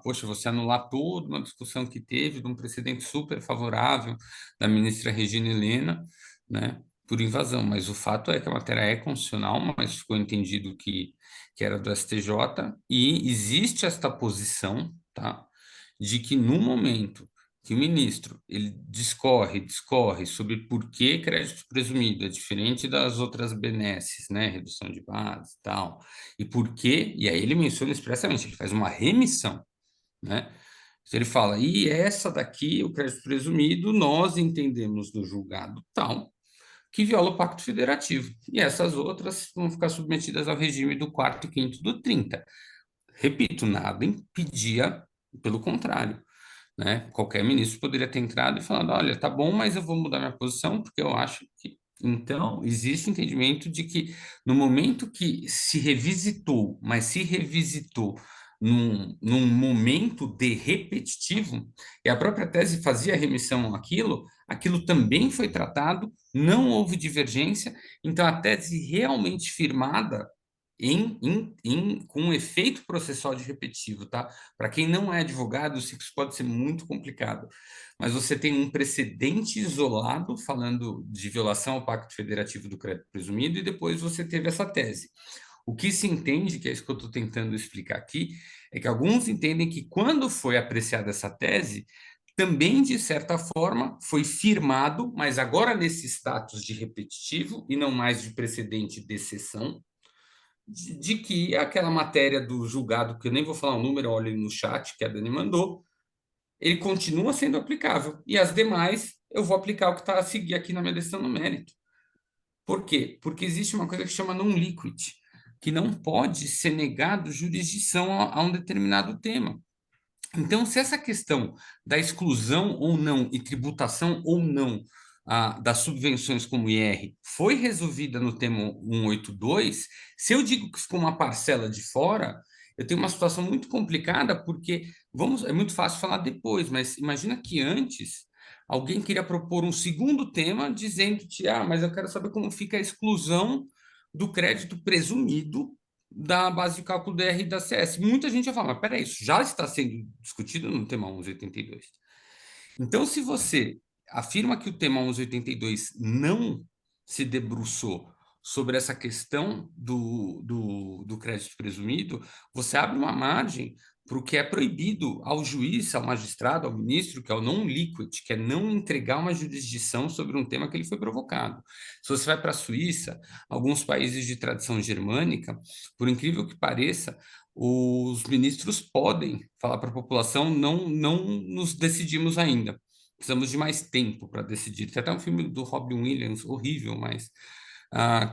poxa, você anular toda uma discussão que teve de um precedente super favorável da ministra Regina Helena, né, por invasão. Mas o fato é que a matéria é constitucional, mas ficou entendido que era do STJ, e existe esta posição, tá, de que no momento que o ministro ele discorre sobre por que crédito presumido é diferente das outras benesses, né, redução de base e tal, e por quê, e aí ele menciona expressamente, ele faz uma remissão, né? Então ele fala, e essa daqui, o crédito presumido, nós entendemos do julgado tal, que viola o Pacto Federativo, e essas outras vão ficar submetidas ao regime do quarto e quinto do 30. Repito, nada impedia, pelo contrário, né? Qualquer ministro poderia ter entrado e falado, olha, tá bom, mas eu vou mudar minha posição porque eu acho que... Então, existe o entendimento de que no momento que se revisitou, mas se revisitou num momento de repetitivo, e a própria tese fazia remissão àquilo, aquilo também foi tratado, não houve divergência, então a tese realmente firmada com um efeito processual de repetitivo, tá? Para quem não é advogado, eu sei que isso pode ser muito complicado, mas você tem um precedente isolado falando de violação ao Pacto Federativo do Crédito Presumido e depois você teve essa tese. O que se entende, que é isso que eu estou tentando explicar aqui, é que alguns entendem que quando foi apreciada essa tese, também, de certa forma, foi firmado, mas agora nesse status de repetitivo e não mais de precedente de exceção, de que aquela matéria do julgado, que eu nem vou falar o número, olha no chat que a Dani mandou, ele continua sendo aplicável. E as demais, eu vou aplicar o que está a seguir aqui na minha decisão no mérito. Por quê? Porque existe uma coisa que chama non-liquid, que não pode ser negado jurisdição a um determinado tema. Então, se essa questão da exclusão ou não e tributação ou não das subvenções como IR foi resolvida no tema 182, se eu digo que ficou uma parcela de fora, eu tenho uma situação muito complicada, porque é muito fácil falar depois, mas imagina que antes alguém queria propor um segundo tema dizendo-te, mas eu quero saber como fica a exclusão do crédito presumido da base de cálculo do R e da CS. Muita gente já fala, mas peraí, isso já está sendo discutido no tema 1182. Então, se você afirma que o tema 1182 não se debruçou sobre essa questão do crédito presumido, você abre uma margem para o que é proibido ao juiz, ao magistrado, ao ministro, que é o non-liquid, que é não entregar uma jurisdição sobre um tema que ele foi provocado. Se você vai para a Suíça, alguns países de tradição germânica, por incrível que pareça, os ministros podem falar para a população, não nos decidimos ainda. Precisamos de mais tempo para decidir. Tem até um filme do Robin Williams, horrível, mas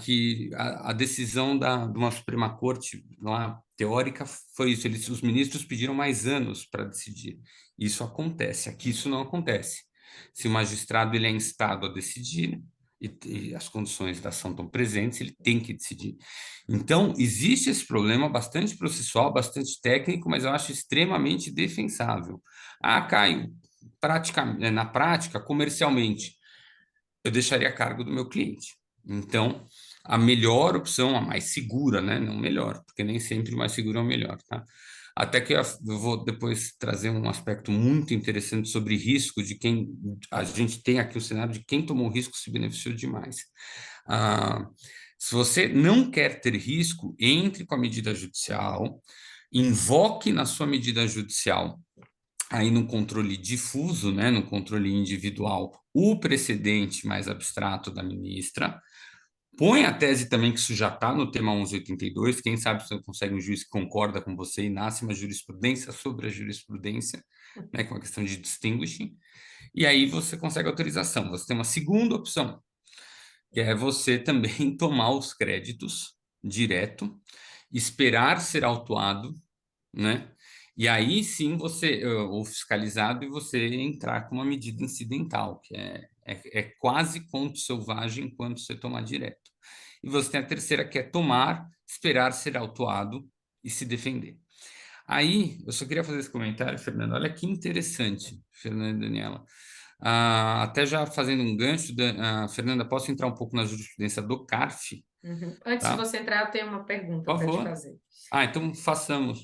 que a decisão de uma Suprema Corte lá, teórica foi isso, os ministros pediram mais anos para decidir. Isso acontece, aqui isso não acontece. Se o magistrado ele é instado a decidir, e as condições da ação estão presentes, ele tem que decidir. Então, existe esse problema bastante processual, bastante técnico, mas eu acho extremamente defensável. Caio, na prática, comercialmente, eu deixaria a cargo do meu cliente. Então, a melhor opção, a mais segura, né? Não melhor, porque nem sempre o mais seguro é o melhor, tá? Até que eu vou depois trazer um aspecto muito interessante sobre risco, de quem a gente tem aqui o cenário de quem tomou risco se beneficiou demais. Se você não quer ter risco, entre com a medida judicial, invoque na sua medida judicial aí no controle difuso, né, no controle individual, o precedente mais abstrato da ministra. Põe a tese também que isso já está no tema 1182, quem sabe você consegue um juiz que concorda com você e nasce uma jurisprudência sobre a jurisprudência, né, que é uma questão de distinguishing, e aí você consegue autorização. Você tem uma segunda opção, que é você também tomar os créditos direto, esperar ser autuado, né? E aí sim você, ou fiscalizado, e você entrar com uma medida incidental, que é quase quanto selvagem quanto você tomar direto. E você tem a terceira, que é tomar, esperar ser autuado e se defender. Aí, eu só queria fazer esse comentário, Fernando. Olha que interessante, Fernanda e Daniela. Até já fazendo um gancho, Fernanda, posso entrar um pouco na jurisprudência do CARF? Uhum. Antes de Tá? você entrar, eu tenho uma pergunta Por para te favor. fazer. Então façamos.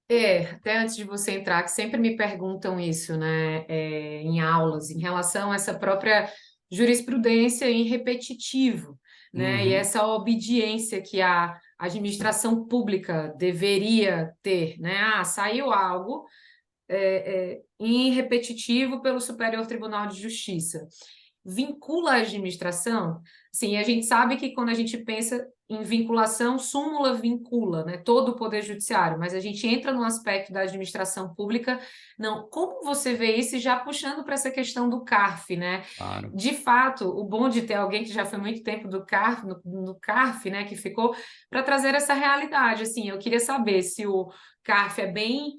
Até antes de você entrar, que sempre me perguntam isso, né, em aulas, em relação a essa própria jurisprudência em repetitivo, né, e Uhum. essa obediência que a administração pública deveria ter, né? Saiu algo em repetitivo pelo Superior Tribunal de Justiça. Vincula a administração? Sim, a gente sabe que quando a gente pensa em vinculação, súmula vincula, né, todo o Poder Judiciário, mas a gente entra no aspecto da administração pública, não. Como você vê isso, já puxando para essa questão do CARF, né? Claro. De fato, o bom de ter alguém que já foi muito tempo do CARF, no CARF, né, que ficou para trazer essa realidade, assim, eu queria saber se o CARF é bem,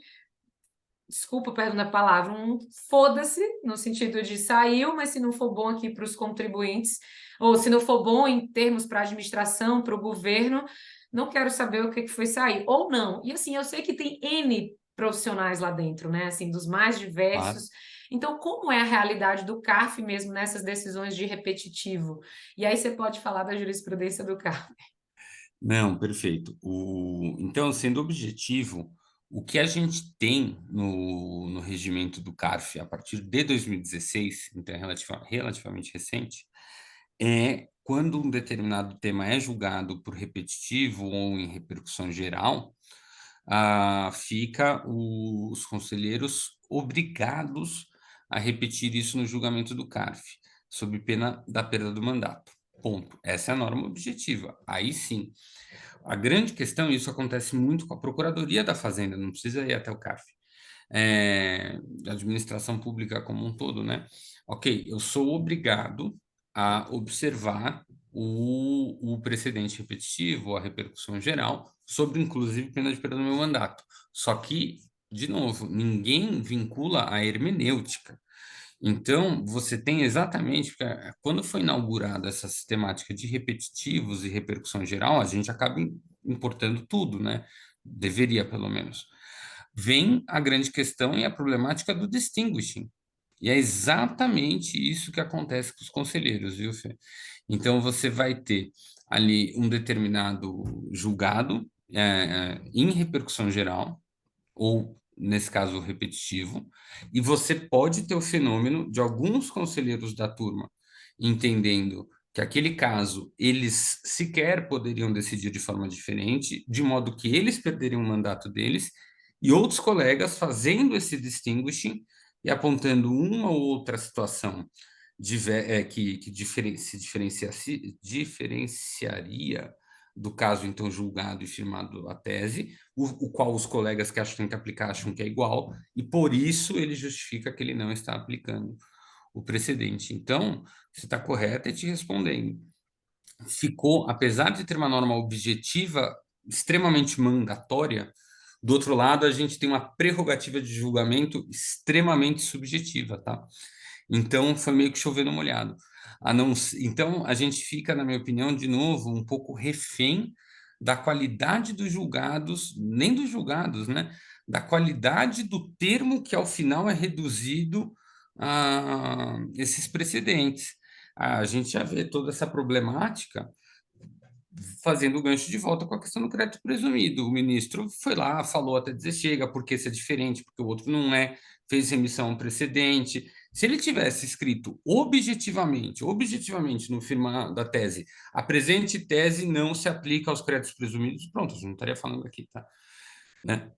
desculpa, perdão a palavra, um foda-se, no sentido de saiu, mas se não for bom aqui para os contribuintes, ou se não for bom em termos para a administração, para o governo, não quero saber o que que foi sair, ou não. E assim, eu sei que tem N profissionais lá dentro, né? Assim, dos mais Claro. diversos. Então, como é a realidade do CARF mesmo nessas decisões de repetitivo? E aí você pode falar da jurisprudência do CARF. Não, perfeito. Então, sendo objetivo, o que a gente tem no regimento do CARF a partir de 2016, então é relativamente recente, é quando um determinado tema é julgado por repetitivo ou em repercussão geral, fica os conselheiros obrigados a repetir isso no julgamento do CARF, sob pena da perda do mandato. Ponto. Essa é a norma objetiva. Aí sim. A grande questão, e isso acontece muito com a Procuradoria da Fazenda, não precisa ir até o CARF, a administração pública como um todo, né? Ok, eu sou obrigado a observar o precedente repetitivo, a repercussão geral, sobre inclusive pena de perda do meu mandato. Só que, de novo, ninguém vincula a hermenêutica. Então, você tem exatamente, porque quando foi inaugurada essa sistemática de repetitivos e repercussão geral, a gente acaba importando tudo, né? Deveria, pelo menos. Vem a grande questão e a problemática do distinguishing. E é exatamente isso que acontece com os conselheiros, viu, Fê? Então, você vai ter ali um determinado julgado em repercussão geral, ou, nesse caso, repetitivo, e você pode ter o fenômeno de alguns conselheiros da turma entendendo que aquele caso eles sequer poderiam decidir de forma diferente, de modo que eles perderiam o mandato deles, e outros colegas fazendo esse distinguishing e apontando uma ou outra situação se diferenciaria do caso então julgado e firmado a tese, o qual os colegas que acham que tem que aplicar acham que é igual, e por isso ele justifica que ele não está aplicando o precedente. Então, você está correto e te respondendo. ficou, apesar de ter uma norma objetiva extremamente mandatória, do outro lado, a gente tem uma prerrogativa de julgamento extremamente subjetiva, tá? Então, foi meio que chovendo molhado. Então, a gente fica, na minha opinião, de novo, um pouco refém da qualidade dos julgados, nem dos julgados, né? Da qualidade do termo que, ao final, é reduzido a esses precedentes. A gente já vê toda essa problemática fazendo o gancho de volta com a questão do crédito presumido. O ministro foi lá, falou até dizer chega, porque esse é diferente, porque o outro não é, fez remissão precedente. Se ele tivesse escrito objetivamente no firma da tese, a presente tese não se aplica aos créditos presumidos, pronto, a gente não estaria falando aqui, tá? Né?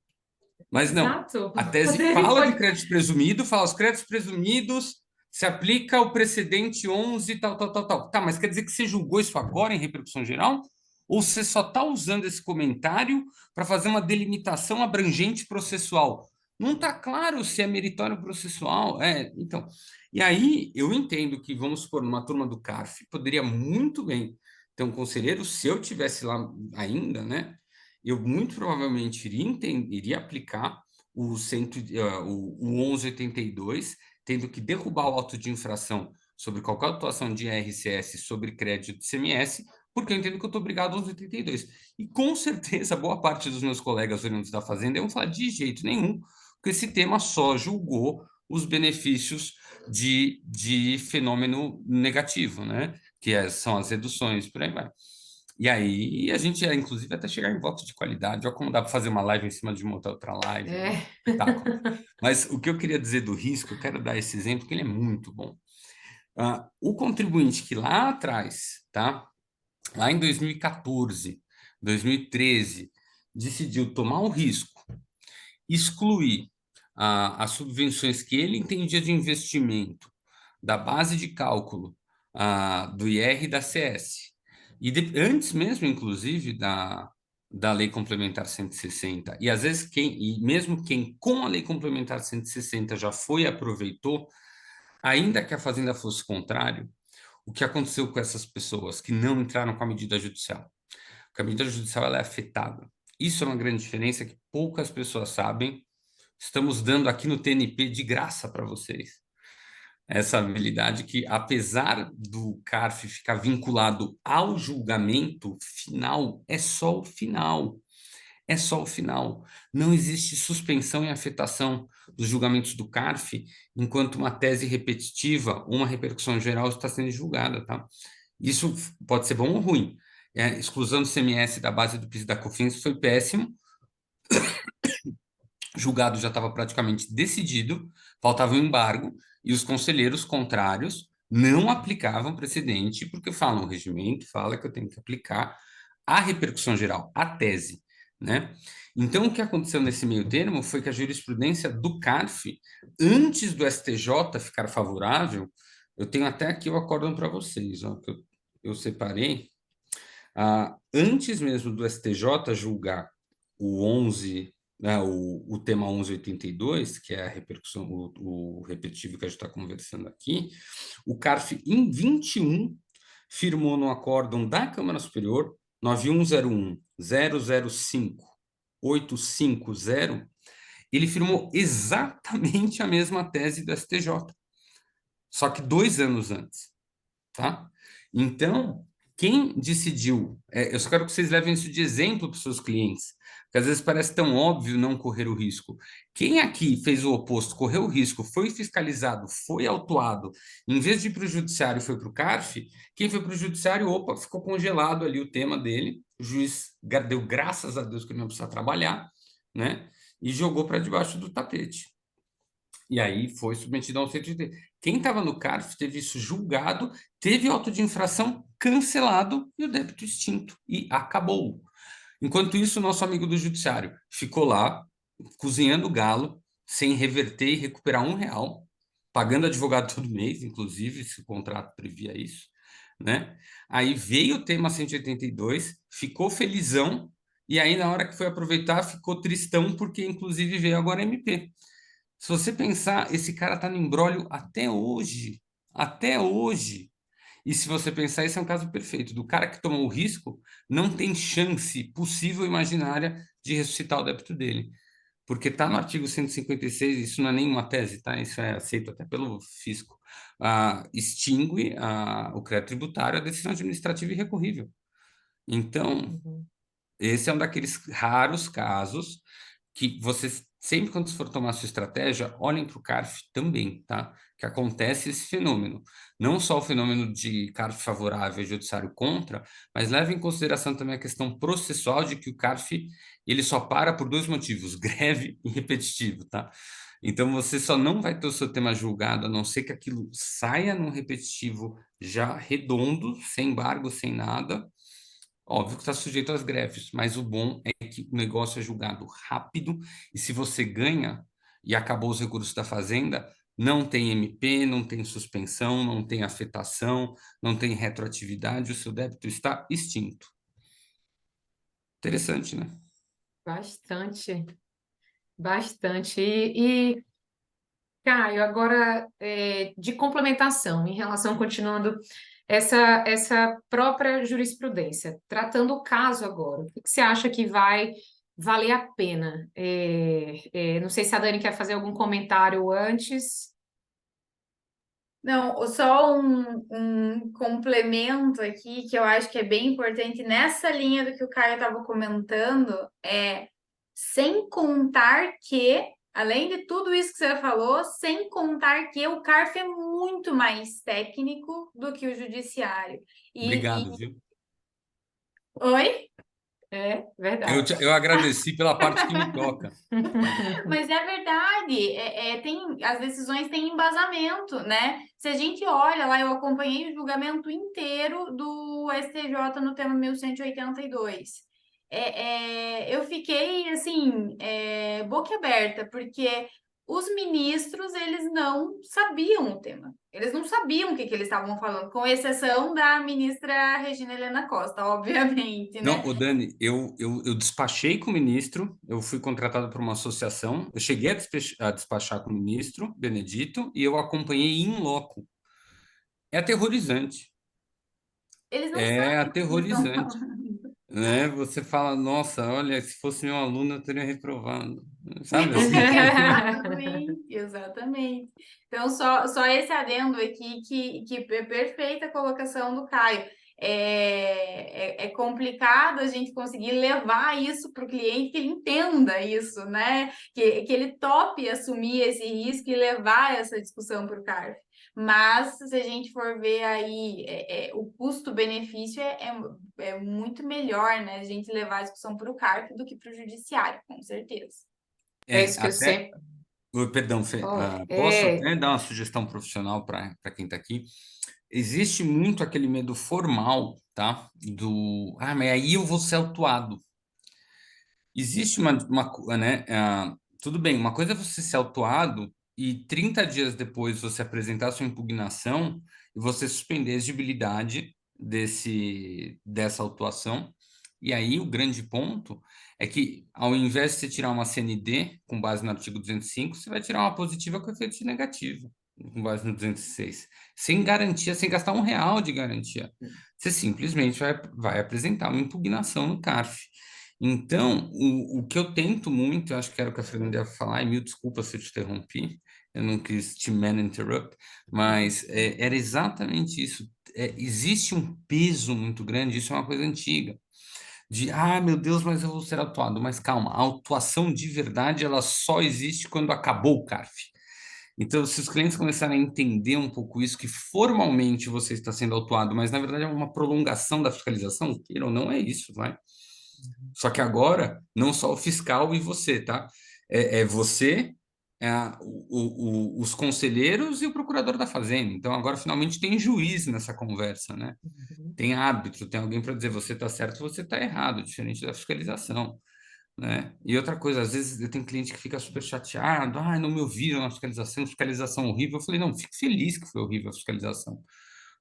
Mas não, Exato. a tese fala de crédito presumido, fala os créditos presumidos se aplica o precedente 11, tal, tal, tal, tal. Tá, mas quer dizer que você julgou isso agora em repercussão geral? Ou você só está usando esse comentário para fazer uma delimitação abrangente processual? Não está claro se é meritório processual. Então. E aí eu entendo que, vamos supor, numa turma do CARF, poderia muito bem ter um conselheiro, se eu tivesse lá ainda, né? Eu muito provavelmente iria aplicar o 1182, tendo que derrubar o auto de infração sobre qualquer atuação de IRCS sobre crédito de CMS, porque eu entendo que eu estou obrigado ao 1182. E com certeza, boa parte dos meus colegas oriundos da Fazenda vão falar de jeito nenhum, porque esse tema só julgou os benefícios de fenômeno negativo, né? São as reduções, por aí vai. E aí a gente ia, inclusive, até chegar em votos de qualidade. Olha como dá para fazer uma live em cima de montar outra live. É. Espetáculo. Mas o que eu queria dizer do risco, eu quero dar esse exemplo, que ele é muito bom. O contribuinte que lá atrás, tá? Lá em 2014, 2013, decidiu tomar o risco, excluir as subvenções que ele entendia de investimento da base de cálculo do IR e da CS. E antes mesmo, inclusive, da Lei Complementar 160, e às vezes e mesmo quem com a Lei Complementar 160 já foi e aproveitou, ainda que a Fazenda fosse contrário, o que aconteceu com essas pessoas que não entraram com a medida judicial? Porque a medida judicial ela é afetada. Isso é uma grande diferença que poucas pessoas sabem. Estamos dando aqui no TNP de graça para vocês essa habilidade que, apesar do CARF ficar vinculado ao julgamento final, é só o final. É só o final. Não existe suspensão e afetação dos julgamentos do CARF enquanto uma tese repetitiva, uma repercussão geral está sendo julgada, tá? Isso pode ser bom ou ruim. Exclusão do CMS da base do PIS e da COFINS foi péssimo. O julgado já estava praticamente decidido, faltava um embargo, e os conselheiros contrários não aplicavam precedente, porque falam, o regimento fala que eu tenho que aplicar a repercussão geral, a tese, né? Então, o que aconteceu nesse meio termo foi que a jurisprudência do CARF, antes do STJ ficar favorável, eu tenho até aqui o acórdão para vocês, ó, que eu separei, antes mesmo do STJ julgar o 11, né, o tema 1182, que é a repercussão, o repetitivo que a gente está conversando aqui, o CARF, em 21, firmou no acórdão da Câmara Superior 9101-005-850, ele firmou exatamente a mesma tese do STJ, só que 2 anos antes, tá? Então, quem decidiu, eu só quero que vocês levem isso de exemplo para os seus clientes, porque às vezes parece tão óbvio não correr o risco. Quem aqui fez o oposto, correu o risco, foi fiscalizado, foi autuado, em vez de ir para o judiciário, foi para o CARF, quem foi para o judiciário, opa, ficou congelado ali o tema dele, o juiz deu graças a Deus que ele não precisa trabalhar, né? E jogou para debaixo do tapete. E aí foi submetido ao centro de... Quem estava no CARF teve isso julgado, teve auto de infração cancelado e o débito extinto. E acabou. Enquanto isso, o nosso amigo do judiciário ficou lá, cozinhando galo, sem reverter e recuperar R$ 1, pagando advogado todo mês, inclusive, se o contrato previa isso, né? Aí veio o tema 182, ficou felizão, e aí na hora que foi aproveitar, ficou tristão, porque inclusive veio agora MP. Se você pensar, esse cara está no imbróglio até hoje. Até hoje. E se você pensar, esse é um caso perfeito. Do cara que tomou o risco, não tem chance possível imaginária de ressuscitar o débito dele. Porque está no artigo 156, isso não é nenhuma tese, tá? Isso é aceito até pelo fisco. Extingue o crédito tributário a decisão administrativa irrecorrível. Então, Uhum. esse é um daqueles raros casos que vocês, sempre quando for tomar sua estratégia, olhem para o CARF também, tá? Que acontece esse fenômeno. Não só o fenômeno de CARF favorável e judiciário contra, mas leve em consideração também a questão processual de que o CARF ele só para por dois motivos, greve e repetitivo, tá? Então você só não vai ter o seu tema julgado, a não ser que aquilo saia num repetitivo já redondo, sem embargo, sem nada. Óbvio que está sujeito às greves, mas o bom é que o negócio é julgado rápido e se você ganha e acabou os recursos da Fazenda, não tem MP, não tem suspensão, não tem afetação, não tem retroatividade, o seu débito está extinto. Interessante, né? Bastante, bastante. Caio, agora de complementação, em relação, continuando essa própria jurisprudência, tratando o caso agora, o que que você acha que vai valer a pena? Não sei se a Dani quer fazer algum comentário antes. Não, só um complemento aqui que eu acho que é bem importante nessa linha do que o Caio estava comentando, sem contar que, além de tudo isso que você falou, sem contar que o CARF é muito mais técnico do que o judiciário. Obrigado, viu? Oi? É verdade. Eu agradeci pela parte que me toca. Mas é verdade, as decisões têm embasamento, né? Se a gente olha lá, eu acompanhei o julgamento inteiro do STJ no tema 1182. Eu fiquei, assim, boquiaberta, porque os ministros, eles não sabiam o tema. Eles não sabiam o que eles estavam falando, com exceção da ministra Regina Helena Costa, obviamente, Não, né? o Dani, eu despachei com o ministro, eu fui contratado por uma associação, eu cheguei a despachar com o ministro Benedito e eu acompanhei in loco. É aterrorizante, Eles não é sabem o que eles estão aterrorizante, falando. né? Você fala, nossa, olha, se fosse meu aluno eu teria reprovado, sabe assim? Exatamente, exatamente. Então, só esse adendo aqui que é perfeita a colocação do Caio. É complicado a gente conseguir levar isso para o cliente, que ele entenda isso, né? Que ele tope assumir esse risco e levar essa discussão para o CARF. Mas, se a gente for ver aí, o custo-benefício é muito melhor, né? A gente levar a discussão para o CARF do que para o judiciário, com certeza. É É, isso que eu até, sempre. perdão, Fê, Ó, posso até dar uma sugestão profissional para quem está aqui? Existe muito aquele medo formal, tá? Mas aí eu vou ser autuado. Existe né? Tudo bem, uma coisa é você ser autuado e 30 dias depois você apresentar sua impugnação e você suspender a exigibilidade dessa autuação. E aí o grande ponto é que, ao invés de você tirar uma CND com base no artigo 205, você vai tirar uma positiva com efeito negativo, com base no 206, sem garantia, sem gastar R$ 1 de garantia. Você simplesmente vai apresentar uma impugnação no CARF. Então, o que eu tento muito, eu acho que era o que a Fernanda ia falar, e mil desculpas se eu te interrompi, eu não quis te man interrupt, mas era exatamente isso. Existe um peso muito grande, isso é uma coisa antiga, meu Deus, mas eu vou ser autuado. Mas calma, a autuação de verdade, ela só existe quando acabou o CARF. Então, se os clientes começarem a entender um pouco isso, que formalmente você está sendo autuado, mas na verdade é uma prolongação da fiscalização, queira ou não, é isso, vai. Só que agora, não só o fiscal e você, tá? É você, os conselheiros e o procurador da Fazenda. Então, agora finalmente tem juiz nessa conversa, né? Tem árbitro, tem alguém para dizer você está certo, você está errado, diferente da fiscalização, né? E outra coisa, às vezes eu tenho cliente que fica super chateado, não me ouviram na fiscalização horrível. Eu falei, não, fique feliz que foi horrível a fiscalização.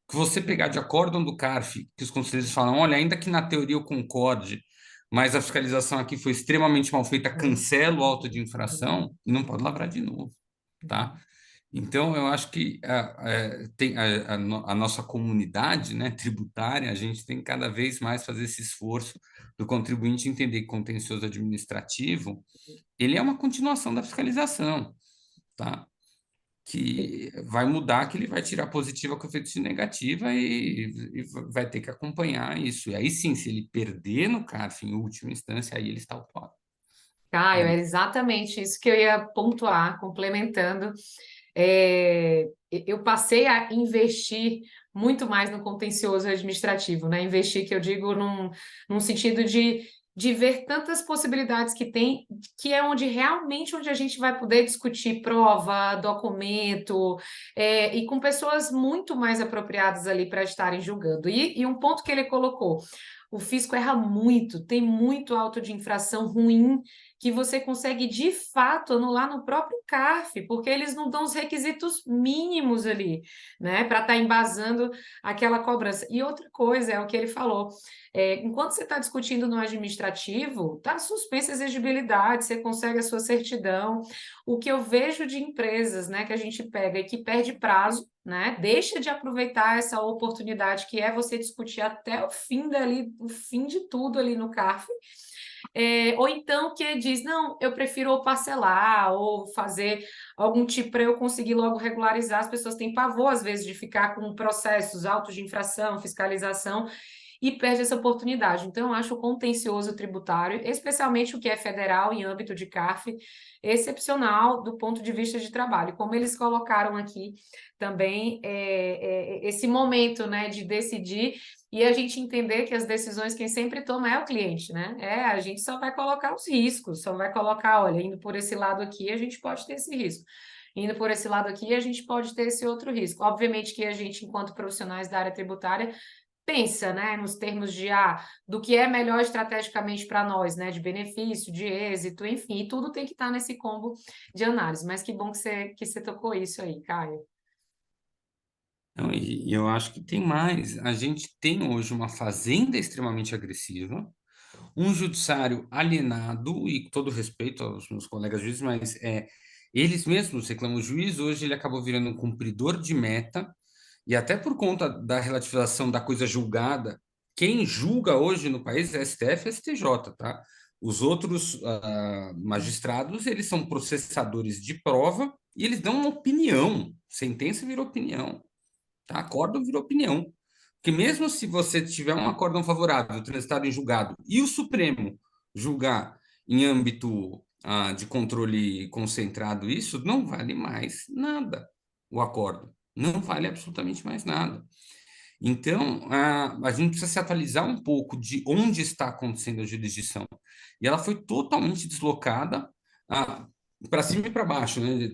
Que você pegar de acórdão do CARF, que os conselheiros falam, olha, ainda que na teoria eu concorde, mas a fiscalização aqui foi extremamente mal feita, cancela o auto de infração e não pode lavrar de novo, tá? Então, eu acho que a nossa comunidade, né, tributária, a gente tem que cada vez mais fazer esse esforço do contribuinte entender que contencioso administrativo, ele é uma continuação da fiscalização, tá? Que vai mudar, que ele vai tirar positiva com efeito de negativa e vai ter que acompanhar isso. E aí sim, se ele perder no CARF em última instância, aí ele está autuado. Caio, Aí, era exatamente isso que eu ia pontuar, complementando. Eu passei a investir muito mais no contencioso administrativo, né? Investir, que eu digo, num sentido de ver tantas possibilidades que tem, que é onde realmente onde a gente vai poder discutir prova, documento, e com pessoas muito mais apropriadas ali para estarem julgando. E um ponto que ele colocou. O fisco erra muito, tem muito auto de infração ruim que você consegue de fato anular no próprio CARF, porque eles não dão os requisitos mínimos ali, né, para estar embasando aquela cobrança. E outra coisa é o que ele falou: enquanto você está discutindo no administrativo, está suspensa a exigibilidade, você consegue a sua certidão. O que eu vejo de empresas, né, que a gente pega e que perde prazo, né, deixa de aproveitar essa oportunidade que é você discutir até o fim dali, o fim de tudo ali no CARF, ou então que diz, não, eu prefiro ou parcelar ou fazer algum tipo para eu conseguir logo regularizar. As pessoas têm pavor, às vezes, de ficar com processos autos de infração, fiscalização, e perde essa oportunidade. Então, eu acho o contencioso tributário, especialmente o que é federal em âmbito de CARF, excepcional do ponto de vista de trabalho. Como eles colocaram aqui também, esse momento, né, de decidir e a gente entender que as decisões quem sempre toma é o cliente, né? A gente só vai colocar os riscos, só vai colocar, olha, indo por esse lado aqui, a gente pode ter esse risco. Indo por esse lado aqui, a gente pode ter esse outro risco. Obviamente que a gente, enquanto profissionais da área tributária, pensa, né, nos termos do que é melhor estrategicamente para nós, né, de benefício, de êxito, enfim, e tudo tem que estar nesse combo de análise. Mas que bom que você tocou isso aí, Caio. então, e eu acho que tem mais. A gente tem hoje uma fazenda extremamente agressiva, um judiciário alienado, e com todo respeito aos meus colegas juízes, mas eles mesmos reclamam. O juiz hoje ele acabou virando um cumpridor de meta, e até por conta da relativização da coisa julgada, quem julga hoje no país é STF e STJ, tá? Os outros magistrados, eles são processadores de prova e eles dão uma opinião. Sentença virou opinião, tá? Acórdão virou opinião. Porque mesmo se você tiver um acórdão favorável, transitado em julgado, e o Supremo julgar em âmbito de controle concentrado isso, não vale mais nada o acórdão. Não vale absolutamente mais nada. Então, a gente precisa se atualizar um pouco de onde está acontecendo a jurisdição. E ela foi totalmente deslocada para cima e para baixo, né?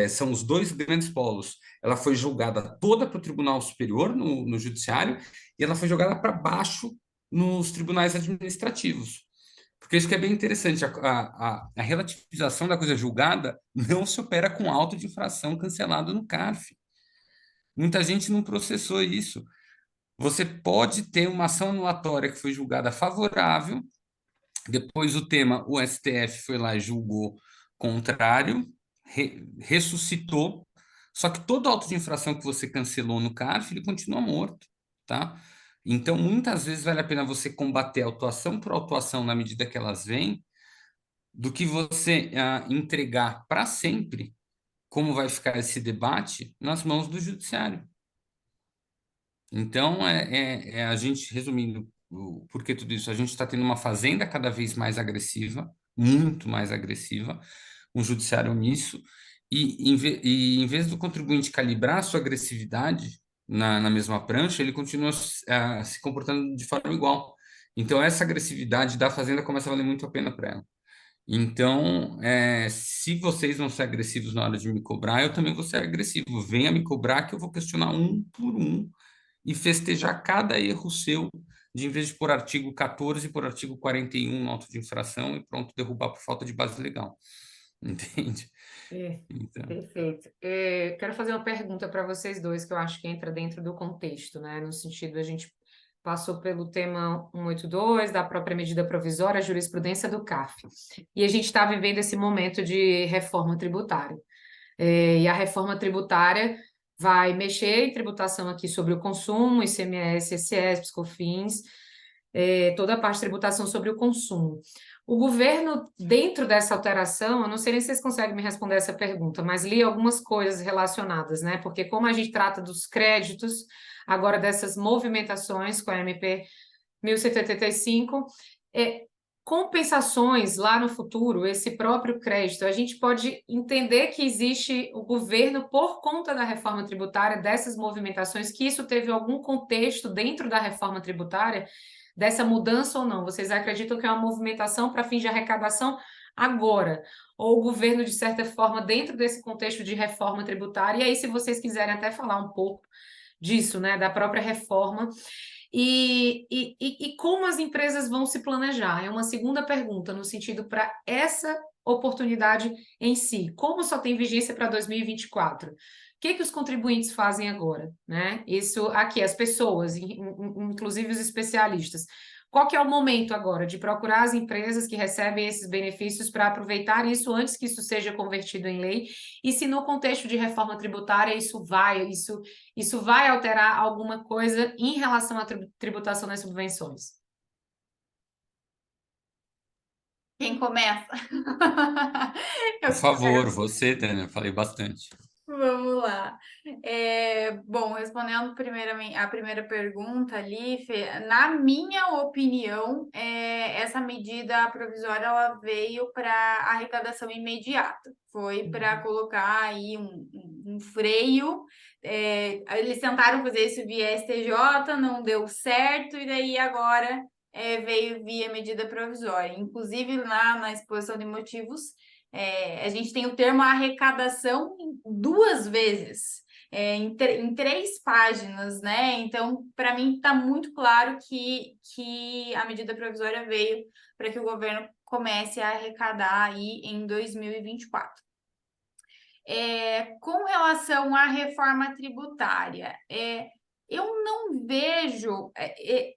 São os dois grandes polos. Ela foi julgada toda para o Tribunal Superior, no Judiciário, e ela foi jogada para baixo nos tribunais administrativos. Porque isso que é bem interessante, a relativização da coisa julgada não se opera com auto de infração cancelado no CARF. Muita gente não processou isso. Você pode ter uma ação anulatória que foi julgada favorável, depois o STF foi lá e julgou contrário, ressuscitou, só que todo auto de infração que você cancelou no CARF, ele continua morto, tá? Então, muitas vezes vale a pena você combater autuação por autuação na medida que elas vêm, do que você entregar para sempre como vai ficar esse debate nas mãos do judiciário. Então, a gente, resumindo, por que tudo isso? A gente está tendo uma fazenda cada vez mais agressiva, muito mais agressiva, um judiciário omisso, e em vez do contribuinte calibrar a sua agressividade na mesma prancha, ele continua se comportando de forma igual. Então, essa agressividade da fazenda começa a valer muito a pena para ela. Então, se vocês vão ser agressivos na hora de me cobrar, eu também vou ser agressivo. Venha me cobrar que eu vou questionar um por um e festejar cada erro seu, em vez de por artigo 14, por artigo 41 no auto de infração e pronto, derrubar por falta de base legal. Entende? Então, Perfeito. Quero fazer uma pergunta para vocês dois, que eu acho que entra dentro do contexto, né? No sentido, a gente passou pelo tema 182, da própria medida provisória, a jurisprudência do CARF. E a gente está vivendo esse momento de reforma tributária. E a reforma tributária vai mexer em tributação aqui sobre o consumo, ICMS, ICS, PiscoFins, toda a parte de tributação sobre o consumo. O governo, dentro dessa alteração, eu não sei nem se vocês conseguem me responder essa pergunta, mas li algumas coisas relacionadas, né? Porque como a gente trata dos créditos, agora dessas movimentações com a MP 1185, compensações lá no futuro, esse próprio crédito, a gente pode entender que existe o governo, por conta da reforma tributária, dessas movimentações, que isso teve algum contexto dentro da reforma tributária, dessa mudança ou não? Vocês acreditam que é uma movimentação para fins de arrecadação agora? Ou o governo, de certa forma, dentro desse contexto de reforma tributária? E aí, se vocês quiserem até falar um pouco disso, né, da própria reforma, e como as empresas vão se planejar? É uma segunda pergunta, no sentido para essa oportunidade em si. Como só tem vigência para 2024? O que os contribuintes fazem agora, né? Isso aqui, as pessoas, inclusive os especialistas. Qual que é o momento agora de procurar as empresas que recebem esses benefícios para aproveitar isso antes que isso seja convertido em lei? E se no contexto de reforma tributária isso vai alterar alguma coisa em relação à tributação das subvenções? Quem começa? Por Eu favor, quero. você, Tânia, eu falei bastante. Vamos lá. Bom, respondendo primeiramente a primeira pergunta ali, Fê, na minha opinião, essa medida provisória ela veio para arrecadação imediata. Foi para colocar aí um freio. Eles tentaram fazer isso via STJ, não deu certo, e daí agora veio via medida provisória. Inclusive, lá na exposição de motivos. A gente tem o termo arrecadação duas vezes, em 3 páginas, né? Então, para mim, está muito claro que a medida provisória veio para que o governo comece a arrecadar aí em 2024. Com relação à reforma tributária, eu não vejo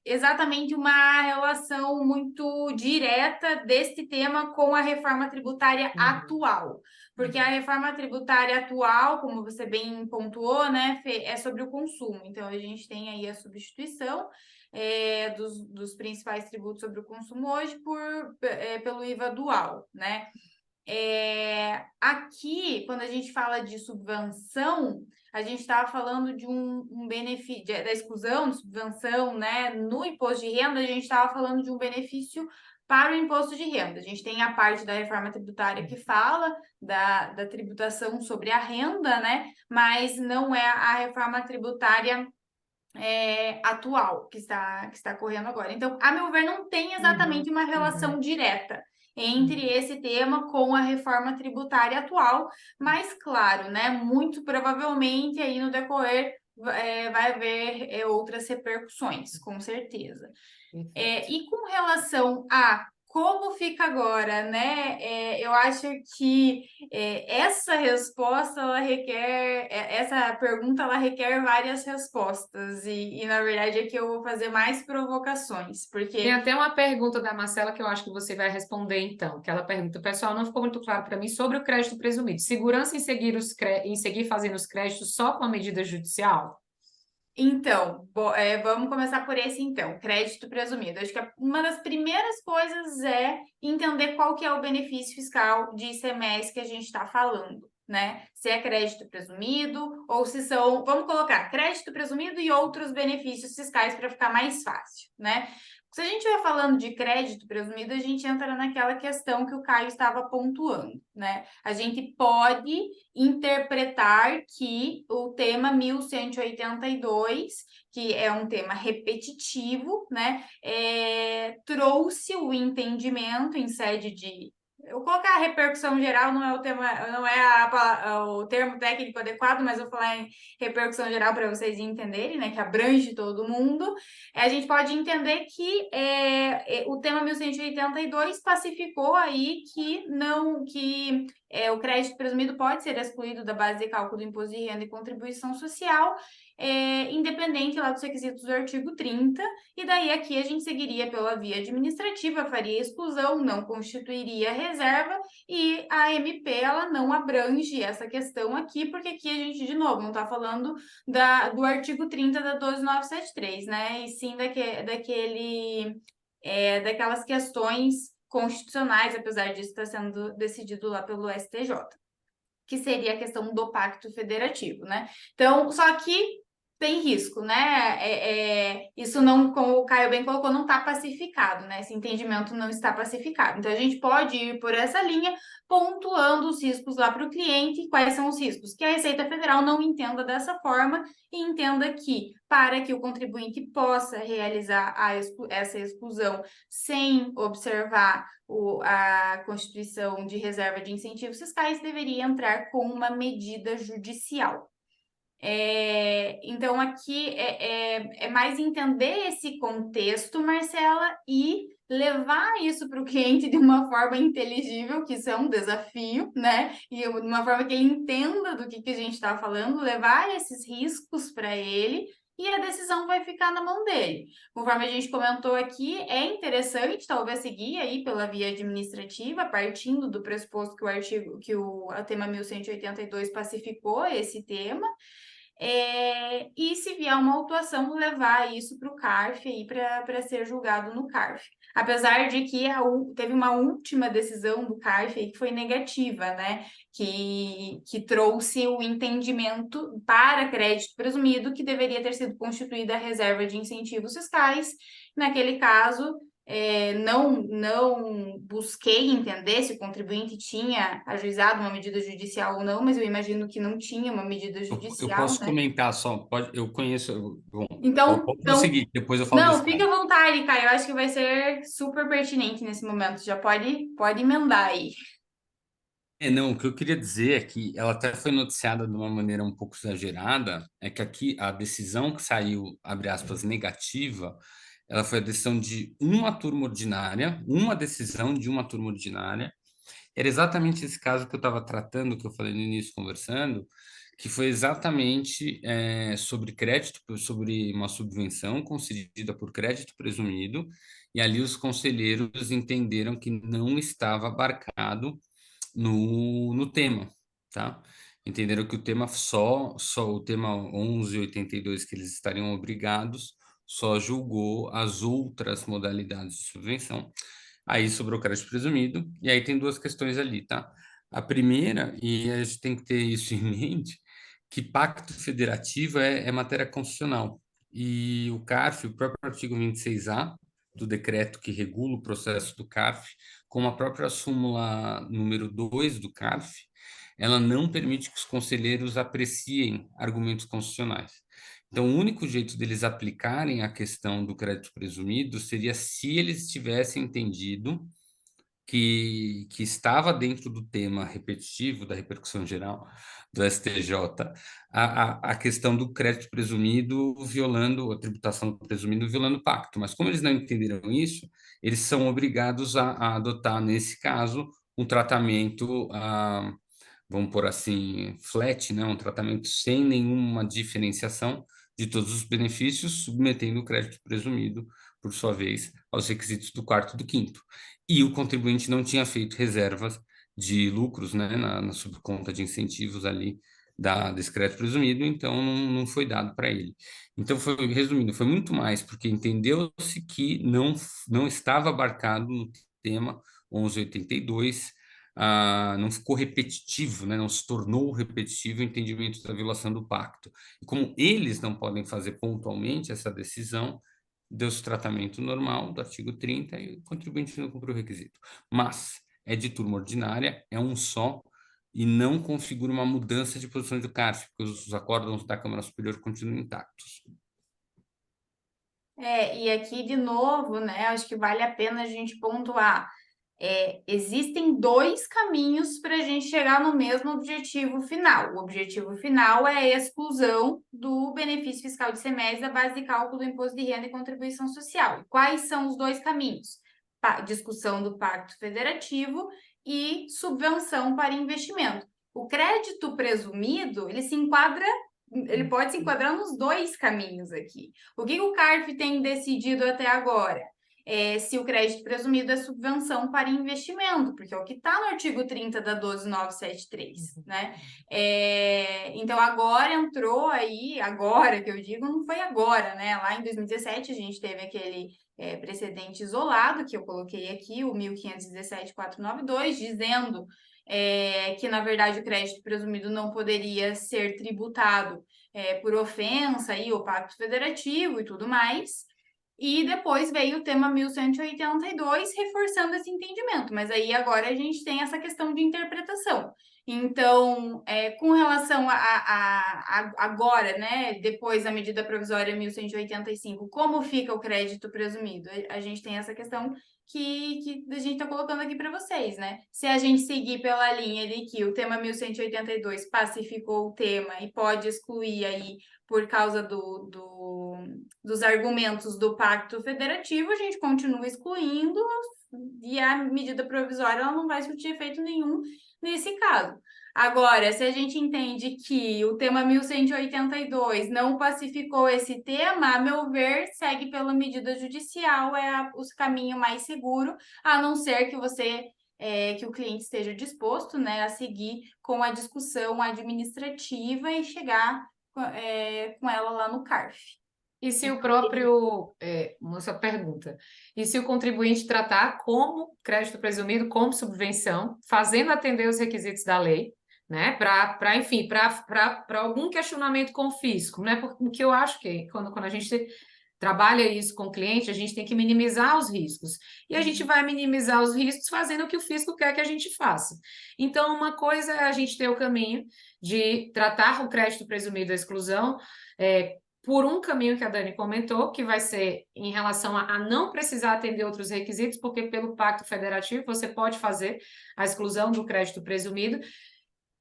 exatamente uma relação muito direta deste tema com a reforma tributária atual, porque a reforma tributária atual, como você bem pontuou, né, Fê, é sobre o consumo. Então, a gente tem aí a substituição dos principais tributos sobre o consumo hoje pelo IVA dual, né? Aqui, quando a gente fala de subvenção, a gente estava falando de um benefício, da exclusão de subvenção, né? No imposto de renda, a gente estava falando de um benefício para o imposto de renda. A gente tem a parte da reforma tributária que fala da tributação sobre a renda, né? Mas não é a reforma tributária atual que está correndo agora. Então, a meu ver, não tem exatamente uma relação direta entre esse tema com a reforma tributária atual, mas claro, né, muito provavelmente aí no decorrer vai haver outras repercussões, com certeza. E com relação a como fica agora, né? Eu acho que essa resposta, essa pergunta, ela requer várias respostas, e na verdade é que eu vou fazer mais provocações, Tem porque até uma pergunta da Marcela que eu acho que você vai responder então, que ela pergunta, pessoal, não ficou muito claro para mim sobre o crédito presumido. Segurança em seguir fazendo os créditos só com a medida judicial? Então, vamos começar por esse então, crédito presumido. Acho que uma das primeiras coisas é entender qual que é o benefício fiscal de ICMS que a gente está falando, né? Se é crédito presumido ou se são, vamos colocar crédito presumido e outros benefícios fiscais para ficar mais fácil, né? Se a gente vai falando de crédito presumido, a gente entra naquela questão que o Caio estava pontuando, né? A gente pode interpretar que o tema 1182, que é um tema repetitivo, né, trouxe o entendimento em sede de. Eu vou colocar a repercussão geral, não é o tema, não é o termo técnico adequado, mas eu vou falar em repercussão geral para vocês entenderem, né, que abrange todo mundo. A gente pode entender que o tema 1182 pacificou aí que não que o crédito presumido pode ser excluído da base de cálculo do imposto de renda e contribuição social, independente lá dos requisitos do artigo 30, e daí aqui a gente seguiria pela via administrativa, faria exclusão, não constituiria reserva, e a MP ela não abrange essa questão aqui, porque aqui a gente, de novo, não está falando do artigo 30 da 12973, né? E sim daquelas questões constitucionais, apesar disso estar sendo decidido lá pelo STJ, que seria a questão do pacto federativo, né? Então, só que tem risco, né? Isso não, como o Caio bem colocou, não está pacificado, né? Esse entendimento não está pacificado. Então, a gente pode ir por essa linha, pontuando os riscos lá para o cliente. Quais são os riscos? Que a Receita Federal não entenda dessa forma e entenda que, para que o contribuinte possa realizar essa exclusão sem observar a constituição de reserva de incentivos fiscais, deveria entrar com uma medida judicial. Então, aqui é mais entender esse contexto, Marcela, e levar isso para o cliente de uma forma inteligível, que isso é um desafio, né? E de uma forma que ele entenda do que a gente está falando, levar esses riscos para ele, e a decisão vai ficar na mão dele. Conforme a gente comentou aqui, é interessante talvez seguir aí pela via administrativa, partindo do pressuposto que o tema 1182 pacificou esse tema. E se vier uma autuação, levar isso para o CARF para ser julgado no CARF. Apesar de que teve uma última decisão do CARF aí que foi negativa, né? Que trouxe o entendimento para crédito presumido que deveria ter sido constituída a reserva de incentivos fiscais. Naquele caso, não busquei entender se o contribuinte tinha ajuizado uma medida judicial ou não, mas eu imagino que não tinha uma medida judicial, Eu posso né? comentar só, eu conheço. Bom, Então, pode prosseguir, depois eu falo não, desse fica caso. à vontade, Caio. Eu acho que vai ser super pertinente nesse momento. Já pode emendar aí. Não, o que eu queria dizer é que ela até foi noticiada de uma maneira um pouco exagerada, é que aqui a decisão que saiu, abre aspas, negativa, ela foi a decisão de uma turma ordinária, uma decisão de uma turma ordinária. Era exatamente esse caso que eu estava tratando, que eu falei no início conversando, que foi exatamente sobre crédito, sobre uma subvenção concedida por crédito presumido, e ali os conselheiros entenderam que não estava abarcado no tema, tá? Entenderam que o tema só o tema 1182 que eles estariam obrigados, só julgou as outras modalidades de subvenção. Aí sobrou crédito presumido, e aí tem duas questões ali, tá? A primeira, e a gente tem que ter isso em mente, que pacto federativo é matéria constitucional. E o CARF, o próprio artigo 26A do decreto que regula o processo do CARF, como a própria súmula número 2 do CARF, ela não permite que os conselheiros apreciem argumentos constitucionais. Então, o único jeito deles aplicarem a questão do crédito presumido seria se eles tivessem entendido que estava dentro do tema repetitivo, da repercussão geral do STJ, a questão do crédito presumido violando, a tributação do presumido violando o pacto. Mas como eles não entenderam isso, eles são obrigados a adotar, nesse caso, um tratamento, vamos por assim, flat, né? Um tratamento sem nenhuma diferenciação de todos os benefícios, submetendo o crédito presumido, por sua vez, aos requisitos do quarto e do quinto. E o contribuinte não tinha feito reservas de lucros, né, na subconta de incentivos ali desse crédito presumido, então não foi dado para ele. Então, resumindo, foi muito mais porque entendeu-se que não estava abarcado no tema 1182, não ficou repetitivo, né, não se tornou repetitivo o entendimento da violação do pacto. E como eles não podem fazer pontualmente essa decisão, deu-se tratamento normal do artigo 30 e o contribuinte não cumpriu o requisito. Mas é de turma ordinária, é um só, e não configura uma mudança de posição do CARF, porque os acórdãos da Câmara Superior continuam intactos. E aqui, de novo, né, acho que vale a pena a gente pontuar. Existem dois caminhos para a gente chegar no mesmo objetivo final. O objetivo final é a exclusão do benefício fiscal de semestre da base de cálculo do imposto de renda e contribuição social. E quais são os dois caminhos? Discussão do pacto federativo e subvenção para investimento. O crédito presumido, ele se enquadra ele pode se enquadrar nos dois caminhos aqui. O que o CARF tem decidido até agora? Se o crédito presumido é subvenção para investimento, porque é o que está no artigo 30 da 12973, né? Então, agora entrou aí, agora que eu digo, não foi agora, né? Lá em 2017 a gente teve aquele precedente isolado, que eu coloquei aqui, o 1517.492, dizendo que, na verdade, o crédito presumido não poderia ser tributado por ofensa aí, o Pacto Federativo e tudo mais. E depois veio o tema 1182, reforçando esse entendimento. Mas aí agora a gente tem essa questão de interpretação. Então, com relação a agora, né, depois da medida provisória 1185, como fica o crédito presumido? A gente tem essa questão que a gente está colocando aqui para vocês, né? Se a gente seguir pela linha de que o tema 1182 pacificou o tema e pode excluir aí por causa dos argumentos do Pacto Federativo, a gente continua excluindo e a medida provisória ela não vai surtir efeito nenhum nesse caso. Agora, se a gente entende que o tema 1182 não pacificou esse tema, a meu ver, segue pela medida judicial, o caminho mais seguro, a não ser que que o cliente esteja disposto, né, a seguir com a discussão administrativa e chegar com ela lá no CARF. E se o próprio, moça pergunta, e se o contribuinte tratar como crédito presumido, como subvenção, fazendo atender os requisitos da lei, né, enfim, para algum questionamento com o fisco, né, porque eu acho que quando a gente trabalha isso com o cliente, a gente tem que minimizar os riscos. E a gente vai minimizar os riscos fazendo o que o fisco quer que a gente faça. Então, uma coisa é a gente ter o caminho de tratar o crédito presumido à exclusão, por um caminho que a Dani comentou, que vai ser em relação a não precisar atender outros requisitos, porque pelo Pacto Federativo você pode fazer a exclusão do crédito presumido,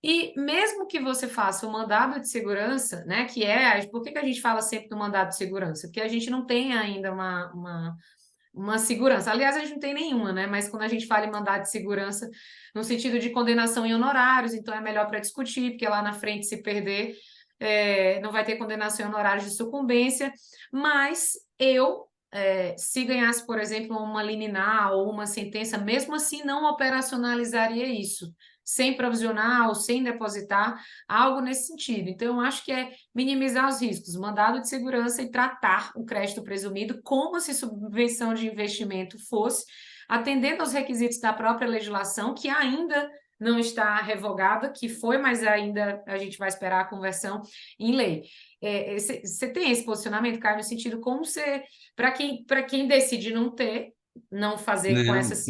e mesmo que você faça o mandado de segurança, né, por que a gente fala sempre do mandado de segurança? Porque a gente não tem ainda uma segurança. Aliás, a gente não tem nenhuma, né? Mas quando a gente fala em mandado de segurança, no sentido de condenação em honorários, então é melhor para discutir, porque lá na frente, se perder, não vai ter condenação em honorários de sucumbência, mas se ganhasse, por exemplo, uma liminar ou uma sentença, mesmo assim não operacionalizaria isso, sem provisionar ou sem depositar, algo nesse sentido. Então, eu acho que é minimizar os riscos, mandado de segurança e tratar o crédito presumido como se subvenção de investimento fosse, atendendo aos requisitos da própria legislação, que ainda não está revogada, que foi, mas ainda a gente vai esperar a conversão em lei. Você tem esse posicionamento, Caio, no sentido como você, para quem decide não fazer com Não, essas.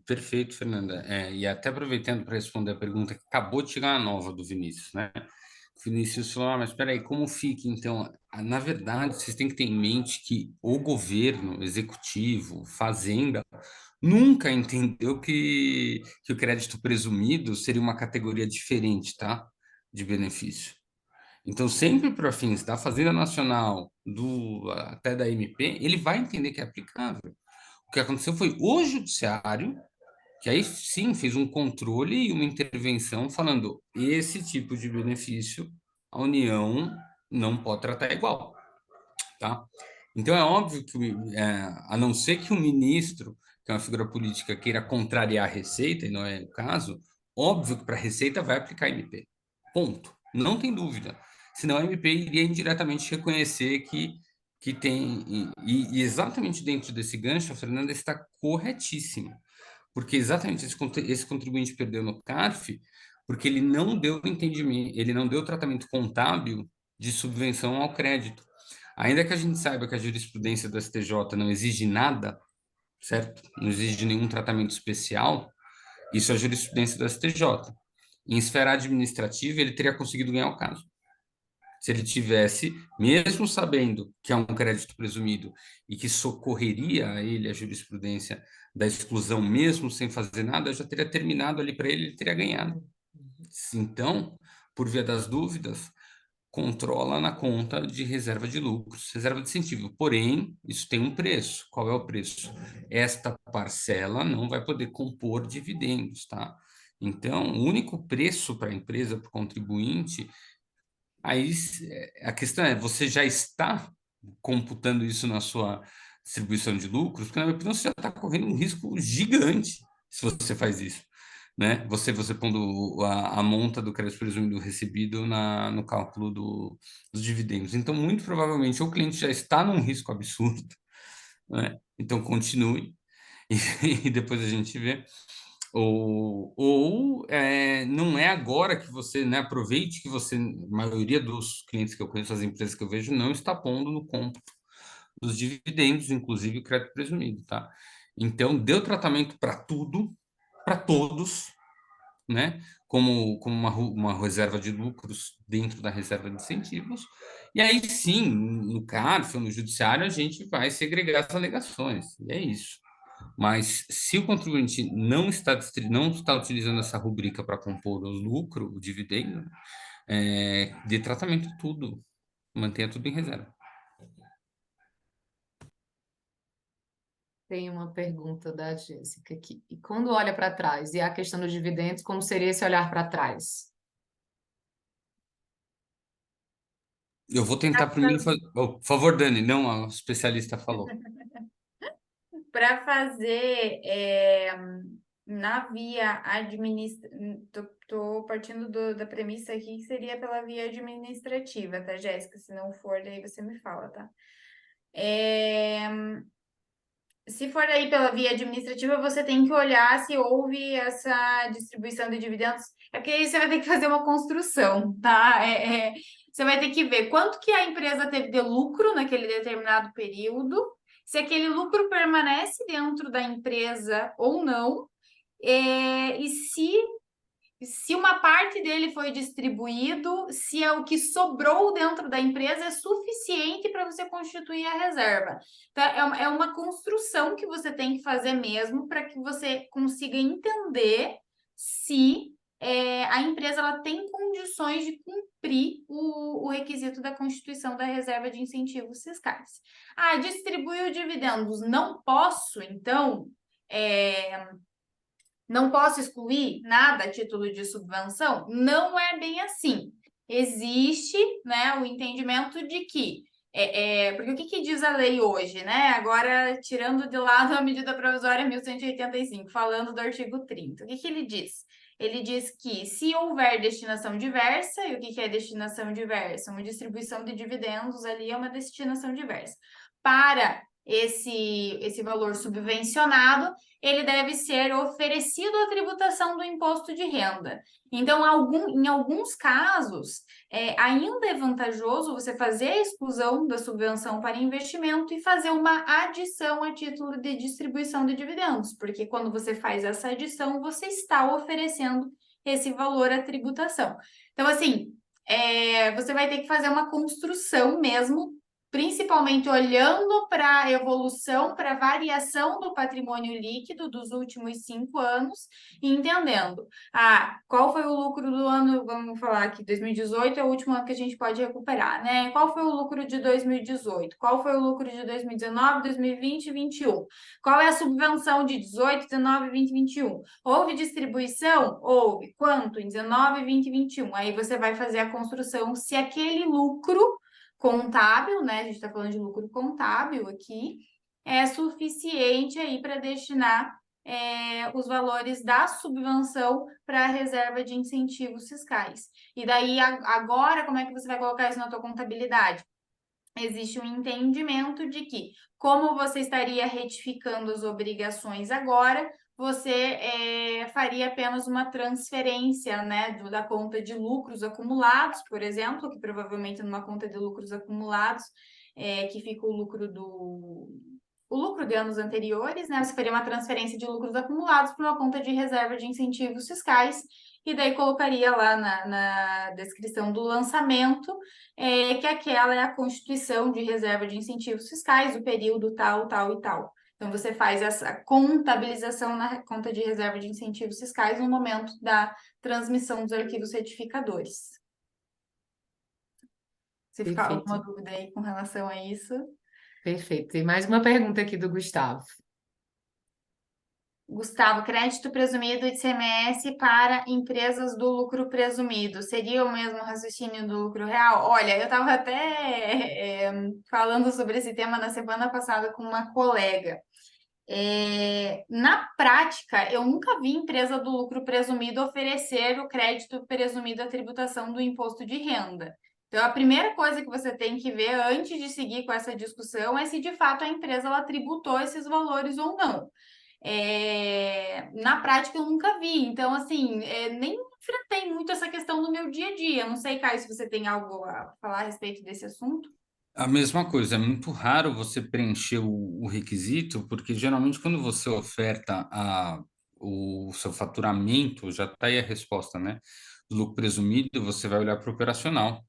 perfeito, Fernanda. E até aproveitando para responder a pergunta que acabou de chegar a nova do Vinícius, né? O Vinícius falou, mas espera aí, como fica? Então, na verdade, vocês têm que ter em mente que o governo, executivo, fazenda, nunca entendeu que o crédito presumido seria uma categoria diferente, tá? De benefício. Então, sempre para fins da Fazenda Nacional, até da MP, ele vai entender que é aplicável. O que aconteceu foi o judiciário, que aí sim fez um controle e uma intervenção falando esse tipo de benefício a União não pode tratar igual, tá? Então é óbvio que, a não ser que o ministro, que é uma figura política, queira contrariar a Receita, e não é o caso, óbvio que para a Receita vai aplicar a MP. Ponto. Não tem dúvida. Senão a MP iria indiretamente reconhecer que tem. E exatamente dentro desse gancho, a Fernanda está corretíssima. Porque exatamente esse contribuinte perdeu no CARF porque ele não deu entendimento, ele não deu tratamento contábil de subvenção ao crédito. Ainda que a gente saiba que a jurisprudência do STJ não exige nada, certo? Não exige nenhum tratamento especial, isso é a jurisprudência do STJ. Em esfera administrativa, ele teria conseguido ganhar o caso. Se ele tivesse, mesmo sabendo que é um crédito presumido e que socorreria a ele a jurisprudência da exclusão, mesmo sem fazer nada, já teria terminado ali para ele, ele teria ganhado. Então, por via das dúvidas, controla na conta de reserva de lucros, reserva de incentivo. Porém, isso tem um preço. Qual é o preço? Esta parcela não vai poder compor dividendos, tá? Então, o único preço para a empresa, para o contribuinte, Aí a questão é, você já está computando isso na sua distribuição de lucros? Porque na minha opinião você já está correndo um risco gigante se você faz isso, né? Você pondo a monta do crédito presumido recebido no cálculo dos dividendos. Então, muito provavelmente, o cliente já está num risco absurdo, né? Então, continue e depois a gente vê. Não é agora que você, né, aproveite que você, a maioria dos clientes que eu conheço, as empresas que eu vejo, não está pondo no cômputo dos dividendos, inclusive o crédito presumido, tá? Então, deu tratamento para tudo, para todos, né? Como uma reserva de lucros dentro da reserva de incentivos. E aí sim, no CARF ou no judiciário, a gente vai segregar as alegações. E é isso. Mas se o contribuinte não está utilizando essa rubrica para compor o lucro, o dividendo, dê tratamento tudo, mantenha tudo em reserva. Tem uma pergunta da Jéssica aqui. E quando olha para trás, e a questão dos dividendos, como seria esse olhar para trás? Eu vou tentar primeiro fazer. Oh, por favor, Dani, não, a especialista falou. Para fazer na via tô partindo da premissa aqui que seria pela via administrativa, tá, Jéssica? Se não for, daí você me fala, tá? Se for aí pela via administrativa, você tem que olhar se houve essa distribuição de dividendos. É porque aí você vai ter que fazer uma construção, tá? Você vai ter que ver quanto que a empresa teve de lucro naquele determinado período, se aquele lucro permanece dentro da empresa ou não, e se uma parte dele foi distribuído, se é o que sobrou dentro da empresa é suficiente para você constituir a reserva. Então, é uma construção que você tem que fazer mesmo para que você consiga entender se a empresa ela tem condições de cumprir o requisito da constituição da reserva de incentivos fiscais. Ah, distribuiu dividendos, não posso, então. Não posso excluir nada a título de subvenção? Não é bem assim. Existe, né, o entendimento de que porque o que diz a lei hoje, né? Agora, tirando de lado a medida provisória 1185, falando do artigo 30, o que ele diz? Ele diz que se houver destinação diversa, e o que é destinação diversa? Uma distribuição de dividendos ali é uma destinação diversa. Para esse valor subvencionado, ele deve ser oferecido à tributação do imposto de renda. Então, em alguns casos, ainda é vantajoso você fazer a exclusão da subvenção para investimento e fazer uma adição a título de distribuição de dividendos, porque quando você faz essa adição, você está oferecendo esse valor à tributação. Então, assim, você vai ter que fazer uma construção mesmo, principalmente olhando para a evolução, para a variação do patrimônio líquido dos últimos 5 anos e entendendo, qual foi o lucro do ano, vamos falar aqui, 2018 é o último ano que a gente pode recuperar, né? Qual foi o lucro de 2018? Qual foi o lucro de 2019, 2020 e 2021? Qual é a subvenção de 18, 19, 20 e 21? Houve distribuição? Houve. Quanto? Em 19, 20 e 21. Aí você vai fazer a construção se aquele lucro contábil, né? A gente está falando de lucro contábil aqui, é suficiente aí para destinar os valores da subvenção para a reserva de incentivos fiscais. E daí, agora, como é que você vai colocar isso na tua contabilidade? Existe um entendimento de que, como você estaria retificando as obrigações agora, você faria apenas uma transferência, né, da conta de lucros acumulados, por exemplo, que provavelmente numa conta de lucros acumulados, que fica o lucro de anos anteriores, né? Você faria uma transferência de lucros acumulados para uma conta de reserva de incentivos fiscais, e daí colocaria lá na descrição do lançamento que aquela é a constituição de reserva de incentivos fiscais, o período tal, tal e tal. Então, você faz essa contabilização na conta de reserva de incentivos fiscais no momento da transmissão dos arquivos retificadores. Se ficar alguma Perfeito, dúvida aí com relação a isso. perfeito. Tem mais uma pergunta aqui do Gustavo. Gustavo, crédito presumido de ICMS para empresas do lucro presumido. Seria o mesmo raciocínio do lucro real? Olha, eu estava até falando sobre esse tema na semana passada com uma colega. Na prática, eu nunca vi empresa do lucro presumido oferecer o crédito presumido à tributação do imposto de renda. Então, a primeira coisa que você tem que ver antes de seguir com essa discussão é se de fato a empresa ela tributou esses valores ou não. Na prática, eu nunca vi. Então, assim, nem enfrentei muito essa questão no meu dia a dia. Não sei, Caio, se você tem algo a falar a respeito desse assunto. A mesma coisa, é muito raro você preencher o requisito, porque geralmente quando você oferta o seu faturamento, já está aí a resposta, né? Do lucro presumido, você vai olhar para o operacional.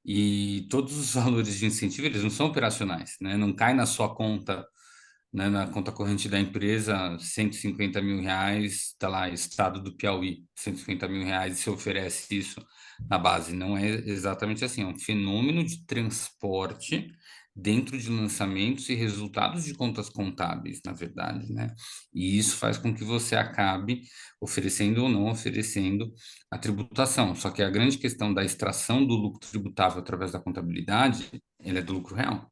E todos os valores de incentivo, eles não são operacionais, né? Não cai na sua conta, né, na conta corrente da empresa, R$ 150 mil, tá lá, Estado do Piauí, R$ 150 mil, e se oferece isso na base. Não é exatamente assim, é um fenômeno de transporte dentro de lançamentos e resultados de contas contábeis, na verdade, né? E isso faz com que você acabe oferecendo ou não oferecendo a tributação. Só que a grande questão da extração do lucro tributável através da contabilidade, ele é do lucro real.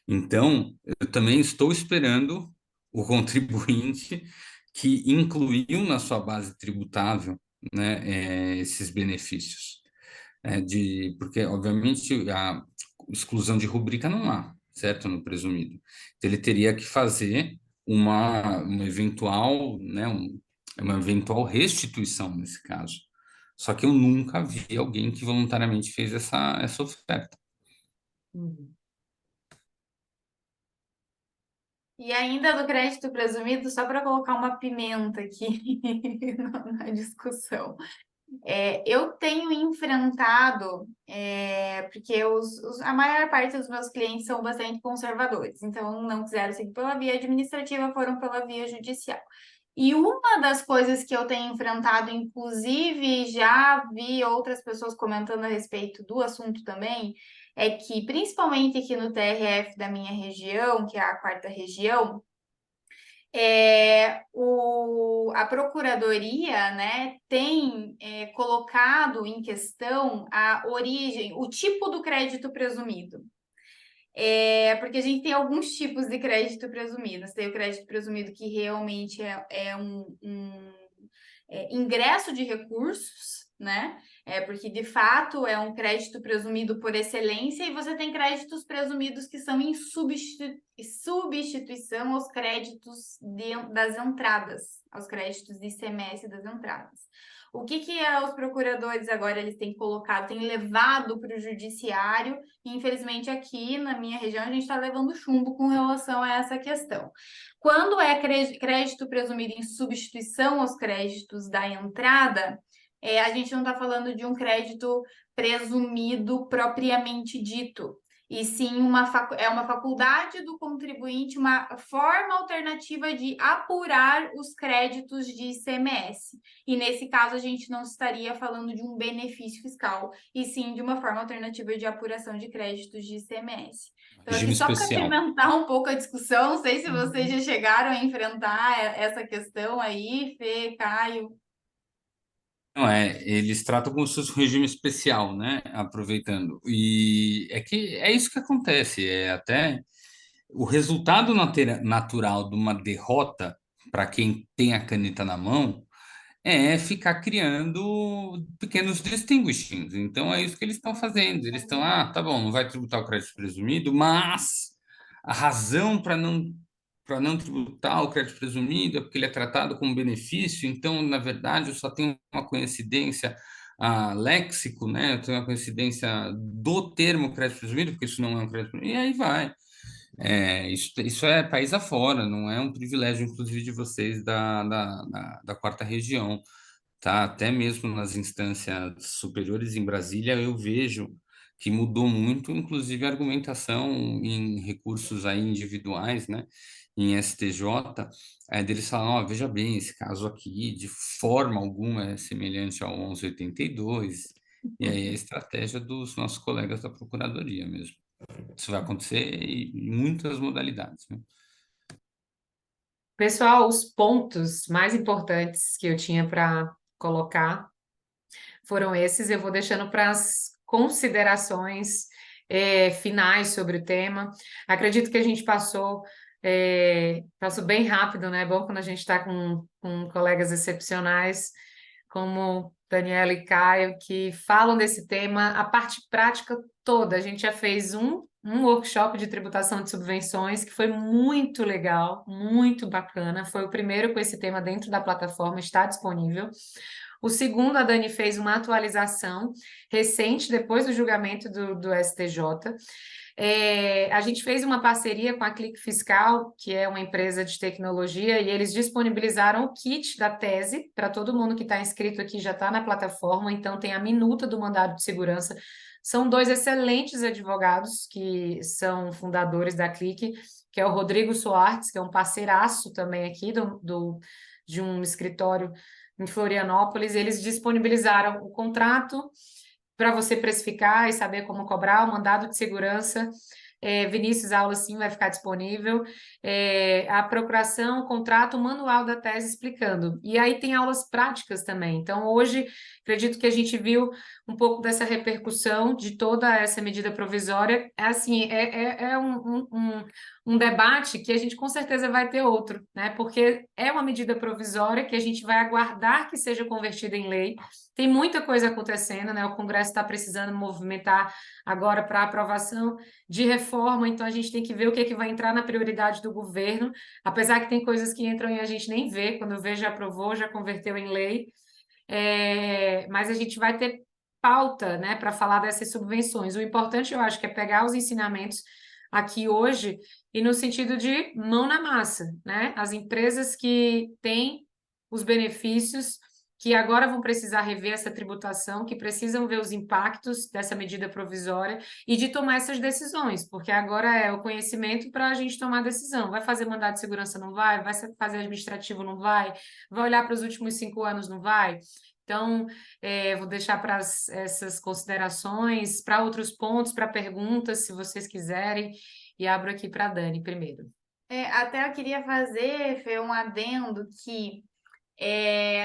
Então, eu também estou esperando o contribuinte que incluiu na sua base tributável, né, esses benefícios. Porque, obviamente, a exclusão de rubrica não há, certo? No presumido. Então, ele teria que fazer uma eventual, né, uma eventual restituição nesse caso. Só que eu nunca vi alguém que voluntariamente fez essa oferta. Uhum. E ainda do crédito presumido, só para colocar uma pimenta aqui na discussão. Eu tenho enfrentado, porque a maior parte dos meus clientes são bastante conservadores, então não quiseram seguir pela via administrativa, foram pela via judicial. E uma das coisas que eu tenho enfrentado, inclusive já vi outras pessoas comentando a respeito do assunto também, é que, principalmente aqui no TRF da minha região, que é a quarta região, a Procuradoria, né, tem colocado em questão a origem, o tipo do crédito presumido. Porque a gente tem alguns tipos de crédito presumido. Você tem o crédito presumido que realmente é um ingresso de recursos, né? Porque de fato é um crédito presumido por excelência, e você tem créditos presumidos que são em substituição aos créditos das entradas, aos créditos de ICMS das entradas. O que os procuradores agora eles têm colocado, têm levado para o judiciário, e infelizmente aqui na minha região a gente está levando chumbo com relação a essa questão. Quando é crédito presumido em substituição aos créditos da entrada, a gente não está falando de um crédito presumido propriamente dito, e sim uma faculdade do contribuinte, uma forma alternativa de apurar os créditos de ICMS. E nesse caso, a gente não estaria falando de um benefício fiscal, e sim de uma forma alternativa de apuração de créditos de ICMS. Então, aqui Regime só para especial. pimentar um pouco a discussão, não sei se vocês já chegaram a enfrentar essa questão aí, Fê, Caio. Não é, eles tratam como se fosse um regime especial, né? Aproveitando. E é que é isso que acontece. É até o resultado natural de uma derrota, para quem tem a caneta na mão, é ficar criando pequenos distinguishings. Então é isso que eles estão fazendo. Eles estão, tá bom, não vai tributar o crédito presumido, mas a razão para não tributar o crédito presumido é porque ele é tratado como benefício. Então, na verdade, eu só tenho uma coincidência léxico, né? Eu tenho uma coincidência do termo crédito presumido, porque isso não é um crédito presumido, e aí vai. Isso é país afora, não é um privilégio, inclusive, de vocês da quarta região, tá? Até mesmo nas instâncias superiores em Brasília, eu vejo que mudou muito, inclusive a argumentação em recursos aí individuais, né? Em STJ, deles falam, veja bem, esse caso aqui de forma alguma é semelhante ao 1182, e aí é a estratégia dos nossos colegas da Procuradoria mesmo. Isso vai acontecer em muitas modalidades, né? Pessoal, os pontos mais importantes que eu tinha para colocar foram esses. Eu vou deixando para as considerações finais sobre o tema. Acredito que a gente passou bem rápido, né? É bom quando a gente está com colegas excepcionais como Daniela e Caio, que falam desse tema, a parte prática toda. A gente já fez um workshop de tributação de subvenções que foi muito legal, muito bacana. Foi o primeiro com esse tema dentro da plataforma, está disponível. O segundo, a Dani fez uma atualização recente, depois do julgamento do STJ. A gente fez uma parceria com a Clique Fiscal, que é uma empresa de tecnologia, e eles disponibilizaram o kit da tese para todo mundo que está inscrito aqui, já está na plataforma, então tem a minuta do mandado de segurança. São dois excelentes advogados que são fundadores da Clique, que é o Rodrigo Soares, que é um parceiraço também aqui de um escritório em Florianópolis. Eles disponibilizaram o contrato para você precificar e saber como cobrar, o mandado de segurança. Vinícius, a aula sim vai ficar disponível. A procuração, o contrato, o manual da tese explicando. E aí tem aulas práticas também. Então, hoje, acredito que a gente viu um pouco dessa repercussão de toda essa medida provisória. Um debate que a gente com certeza vai ter outro, né? Porque é uma medida provisória que a gente vai aguardar que seja convertida em lei. Tem muita coisa acontecendo, né? O Congresso está precisando movimentar agora para aprovação de reforma, então a gente tem que ver o que é que vai entrar na prioridade do governo, apesar que tem coisas que entram e a gente nem vê, quando vê já aprovou, já converteu em lei. Mas a gente vai ter pauta, né, para falar dessas subvenções. O importante, eu acho, que é pegar os ensinamentos aqui hoje e no sentido de mão na massa, né? As empresas que têm os benefícios, que agora vão precisar rever essa tributação, que precisam ver os impactos dessa medida provisória e de tomar essas decisões, porque agora é o conhecimento para a gente tomar decisão. Vai fazer mandado de segurança, não vai? Vai fazer administrativo, não vai? Vai olhar para os últimos 5 anos, não vai? Então, vou deixar para essas considerações, para outros pontos, para perguntas, se vocês quiserem, e abro aqui para a Dani primeiro. Até eu queria fazer, Fê, um adendo que,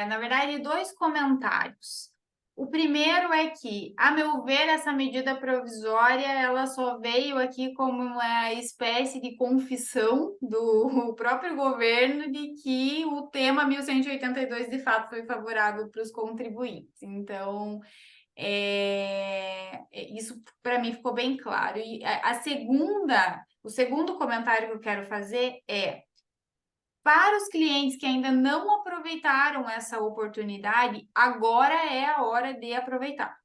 na verdade, dois comentários. O primeiro é que, a meu ver, essa medida provisória ela só veio aqui como uma espécie de confissão do próprio governo de que o tema 1182 de fato foi favorável para os contribuintes. Então, isso para mim ficou bem claro. E o segundo comentário que eu quero fazer é para os clientes que ainda não aproveitaram essa oportunidade, agora é a hora de aproveitar.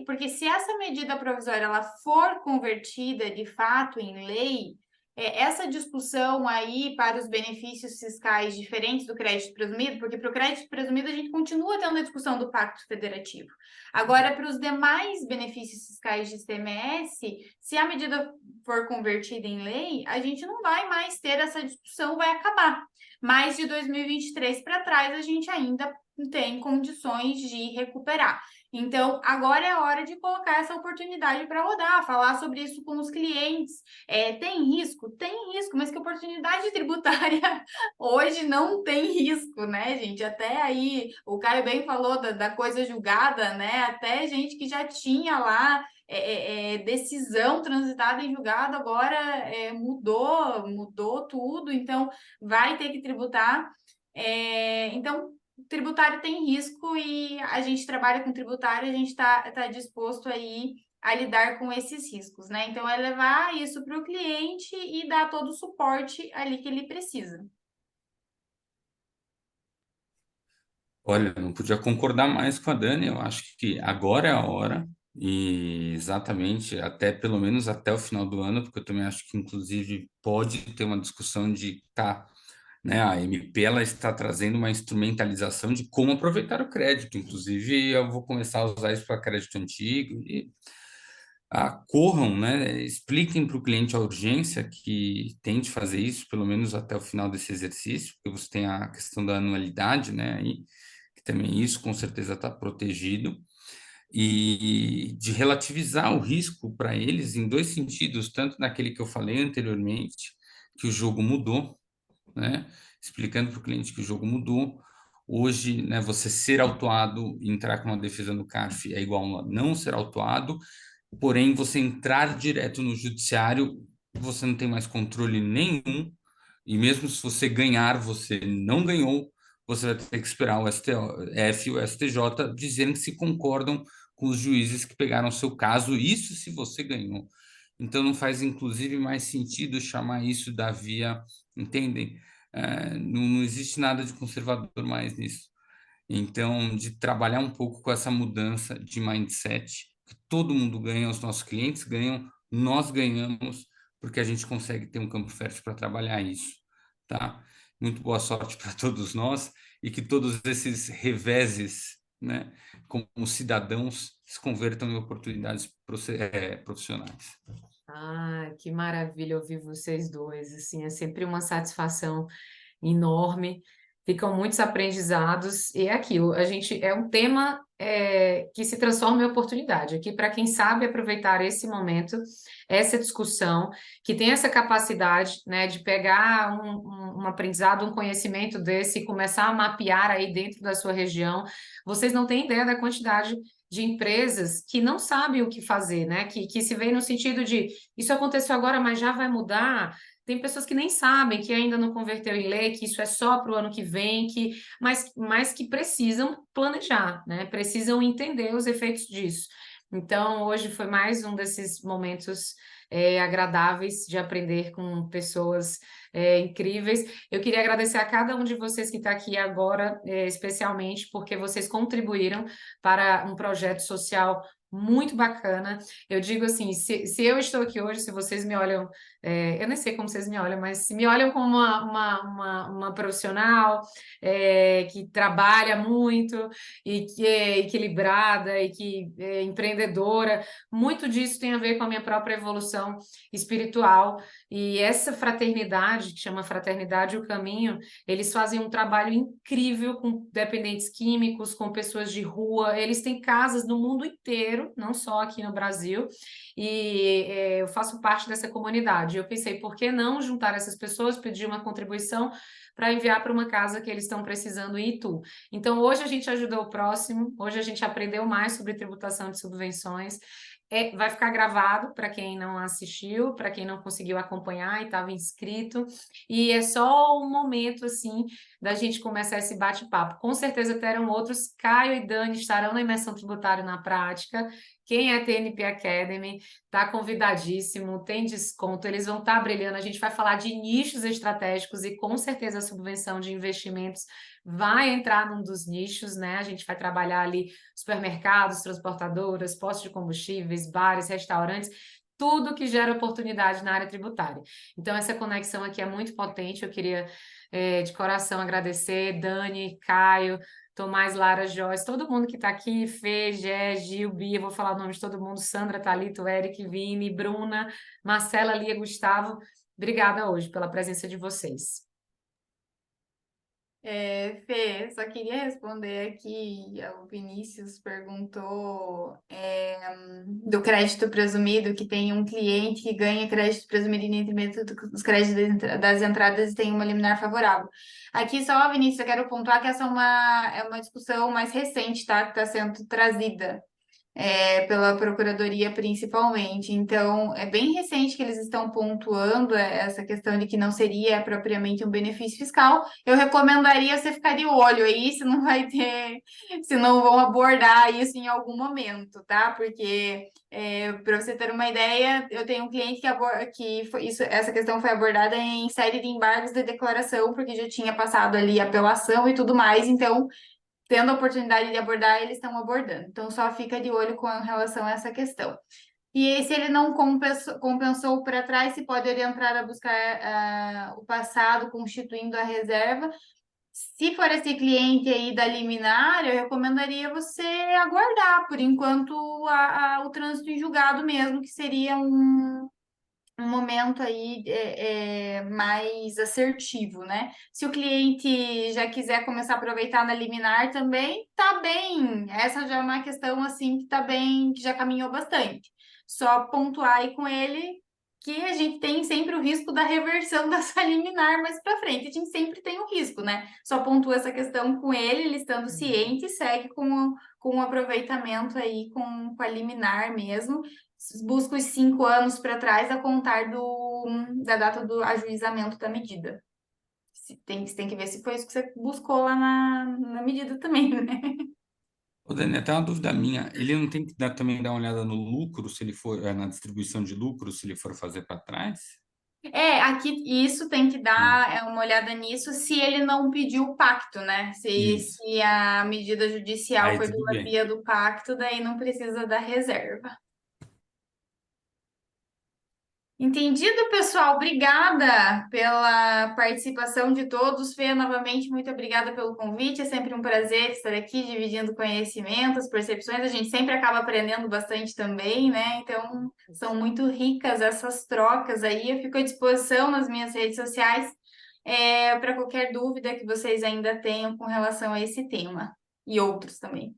Porque se essa medida provisória ela for convertida de fato em lei, essa discussão aí para os benefícios fiscais diferentes do crédito presumido, porque para o crédito presumido a gente continua tendo a discussão do Pacto Federativo. Agora, para os demais benefícios fiscais de ICMS, se a medida for convertida em lei, a gente não vai mais ter essa discussão, vai acabar. Mas de 2023 para trás, a gente ainda tem condições de recuperar. Então, agora é a hora de colocar essa oportunidade para rodar, falar sobre isso com os clientes. Tem risco? Tem risco, mas que oportunidade tributária hoje não tem risco, né, gente? Até aí, o Caio bem falou da coisa julgada, né? Até gente que já tinha lá decisão transitada em julgado, agora mudou tudo, então vai ter que tributar. Então, tributário tem risco e a gente trabalha com tributário, a gente tá disposto aí a lidar com esses riscos, né? Então, é levar isso para o cliente e dar todo o suporte ali que ele precisa. Olha, não podia concordar mais com a Dani. Eu acho que agora é a hora, e exatamente até pelo menos até o final do ano, porque eu também acho que, inclusive, pode ter uma discussão de né, a MP ela está trazendo uma instrumentalização de como aproveitar o crédito. Inclusive, eu vou começar a usar isso para crédito antigo e corram, né? Expliquem para o cliente a urgência que tem de fazer isso, pelo menos até o final desse exercício, porque você tem a questão da anualidade, né? Aí, que também isso com certeza está protegido, e de relativizar o risco para eles em dois sentidos, tanto naquele que eu falei anteriormente, que o jogo mudou, né? Explicando para o cliente que o jogo mudou. Hoje, né, você ser autuado e entrar com uma defesa no CARF é igual a não ser autuado, porém, você entrar direto no judiciário, você não tem mais controle nenhum, e mesmo se você ganhar, você não ganhou, você vai ter que esperar o STF e o STJ dizerem que se concordam com os juízes que pegaram o seu caso, isso se você ganhou. Então, não faz, inclusive, mais sentido chamar isso da via, entendem? Não existe nada de conservador mais nisso. Então, de trabalhar um pouco com essa mudança de mindset, que todo mundo ganha, os nossos clientes ganham, nós ganhamos, porque a gente consegue ter um campo fértil para trabalhar isso, tá? Muito boa sorte para todos nós e que todos esses reveses, né, como cidadãos, se convertam em oportunidades profissionais. Ah, que maravilha ouvir vocês dois, assim, é sempre uma satisfação enorme, ficam muitos aprendizados, e é aquilo, a gente, é um tema que se transforma em oportunidade, aqui para quem sabe aproveitar esse momento, essa discussão, que tem essa capacidade, né, de pegar um aprendizado, um conhecimento desse e começar a mapear aí dentro da sua região, vocês não têm ideia da quantidade de empresas que não sabem o que fazer, né? Que se vê no sentido de isso aconteceu agora, mas já vai mudar. Tem pessoas que nem sabem, que ainda não converteu em lei, que isso é só para o ano que vem, mas que precisam planejar, né? Precisam entender os efeitos disso. Então, hoje foi mais um desses momentos agradáveis de aprender com pessoas incríveis. Eu queria agradecer a cada um de vocês que está aqui agora, especialmente porque vocês contribuíram para um projeto social muito bacana. Eu digo assim, se eu estou aqui hoje, se vocês me olham, eu nem sei como vocês me olham, mas se me olham como uma profissional que trabalha muito e que é equilibrada e que é empreendedora, muito disso tem a ver com a minha própria evolução espiritual. E essa fraternidade, que chama Fraternidade o Caminho, eles fazem um trabalho incrível com dependentes químicos, com pessoas de rua. Eles têm casas no mundo inteiro, não só aqui no Brasil. E eu faço parte dessa comunidade. Eu pensei, por que não juntar essas pessoas, pedir uma contribuição para enviar para uma casa que eles estão precisando em Itu. Então, hoje a gente ajudou o próximo, hoje a gente aprendeu mais sobre tributação de subvenções. Vai ficar gravado para quem não assistiu, para quem não conseguiu acompanhar e estava inscrito. E é só um momento assim da gente começar esse bate-papo. Com certeza terão outros. Caio e Dani estarão na imersão tributária na prática. Quem é TNP Academy está convidadíssimo, tem desconto, eles vão estar brilhando. A gente vai falar de nichos estratégicos e com certeza a subvenção de investimentos vai entrar num dos nichos, né? A gente vai trabalhar ali supermercados, transportadoras, postos de combustíveis, bares, restaurantes, tudo que gera oportunidade na área tributária. Então, essa conexão aqui é muito potente. Eu queria, de coração, agradecer Dani, Caio, Tomás, Lara, Joyce, todo mundo que está aqui, Fê, Gé, Gil, Bia, vou falar o nome de todo mundo, Sandra, Thalito, Eric, Vini, Bruna, Marcela, Lia, Gustavo. Obrigada hoje pela presença de vocês. Fê, só queria responder aqui, o Vinícius perguntou do crédito presumido, que tem um cliente que ganha crédito presumido em detrimento dos créditos das entradas e tem uma liminar favorável. Aqui só, Vinícius, eu quero pontuar que essa é uma discussão mais recente, tá? Que está sendo trazida pela Procuradoria principalmente. Então, é bem recente que eles estão pontuando essa questão de que não seria propriamente um benefício fiscal. Eu recomendaria você ficar de olho aí, se não vai ter, se não vão abordar isso em algum momento, tá? Porque, para você ter uma ideia, eu tenho um cliente essa questão foi abordada em série de embargos de declaração, porque já tinha passado ali apelação e tudo mais, então tendo a oportunidade de abordar, eles estão abordando. Então, só fica de olho com relação a essa questão. E aí, se ele não compensou para trás, se pode orientar a buscar o passado, constituindo a reserva. Se for esse cliente aí da liminar, eu recomendaria você aguardar, por enquanto, o trânsito em julgado mesmo, que seria um momento aí mais assertivo, né? Se o cliente já quiser começar a aproveitar na liminar também, tá bem. Essa já é uma questão assim que tá bem, que já caminhou bastante. Só pontuar aí com ele porque a gente tem sempre o risco da reversão dessa liminar mais para frente. A gente sempre tem o risco, né? Só pontua essa questão com ele estando ciente, e segue com o aproveitamento aí com a liminar mesmo. Busca os 5 anos para trás a contar da data do ajuizamento da medida. Você tem que ver se foi isso que você buscou lá na medida também, né? Ô, Dani, até uma dúvida minha. Ele não tem que também dar uma olhada no lucro, se ele for, na distribuição de lucro, se ele for fazer para trás? Aqui isso tem que dar uma olhada nisso se ele não pediu o pacto, né? Isso. Se a medida judicial Aí foi tudo pela bem. via do pacto, daí não precisa da reserva. Entendido, pessoal? Obrigada pela participação de todos. Fê, novamente, muito obrigada pelo convite. É sempre um prazer estar aqui dividindo conhecimentos, percepções. A gente sempre acaba aprendendo bastante também, né? Então, são muito ricas essas trocas aí. Eu fico à disposição nas minhas redes sociais, para qualquer dúvida que vocês ainda tenham com relação a esse tema e outros também.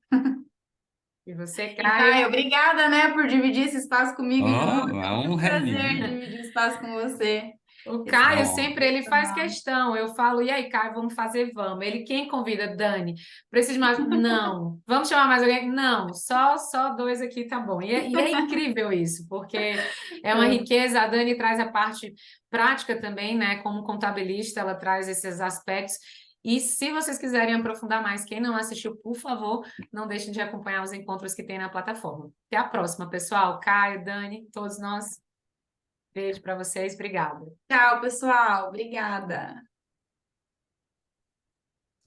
E você, E Caio, Caio? obrigada, né, por dividir esse espaço comigo de novo. Oh, É a sempre um honra é prazer minha. dividir espaço com você. O Esse Caio papo Ó, sempre ele faz profissional. questão. Eu falo, e aí, Caio, vamos fazer, vamos. Ele quem convida, Dani? Preciso mais? Não. Vamos chamar mais alguém? Não. Só dois aqui tá bom. E é incrível isso, porque é uma riqueza. A Dani traz a parte prática também, né? Como contabilista, ela traz esses aspectos. E se vocês quiserem aprofundar mais, quem não assistiu, por favor, não deixem de acompanhar os encontros que tem na plataforma. Até a próxima, pessoal. Caio, Dani, todos nós. Beijo para vocês, obrigada. Tchau, pessoal. Obrigada.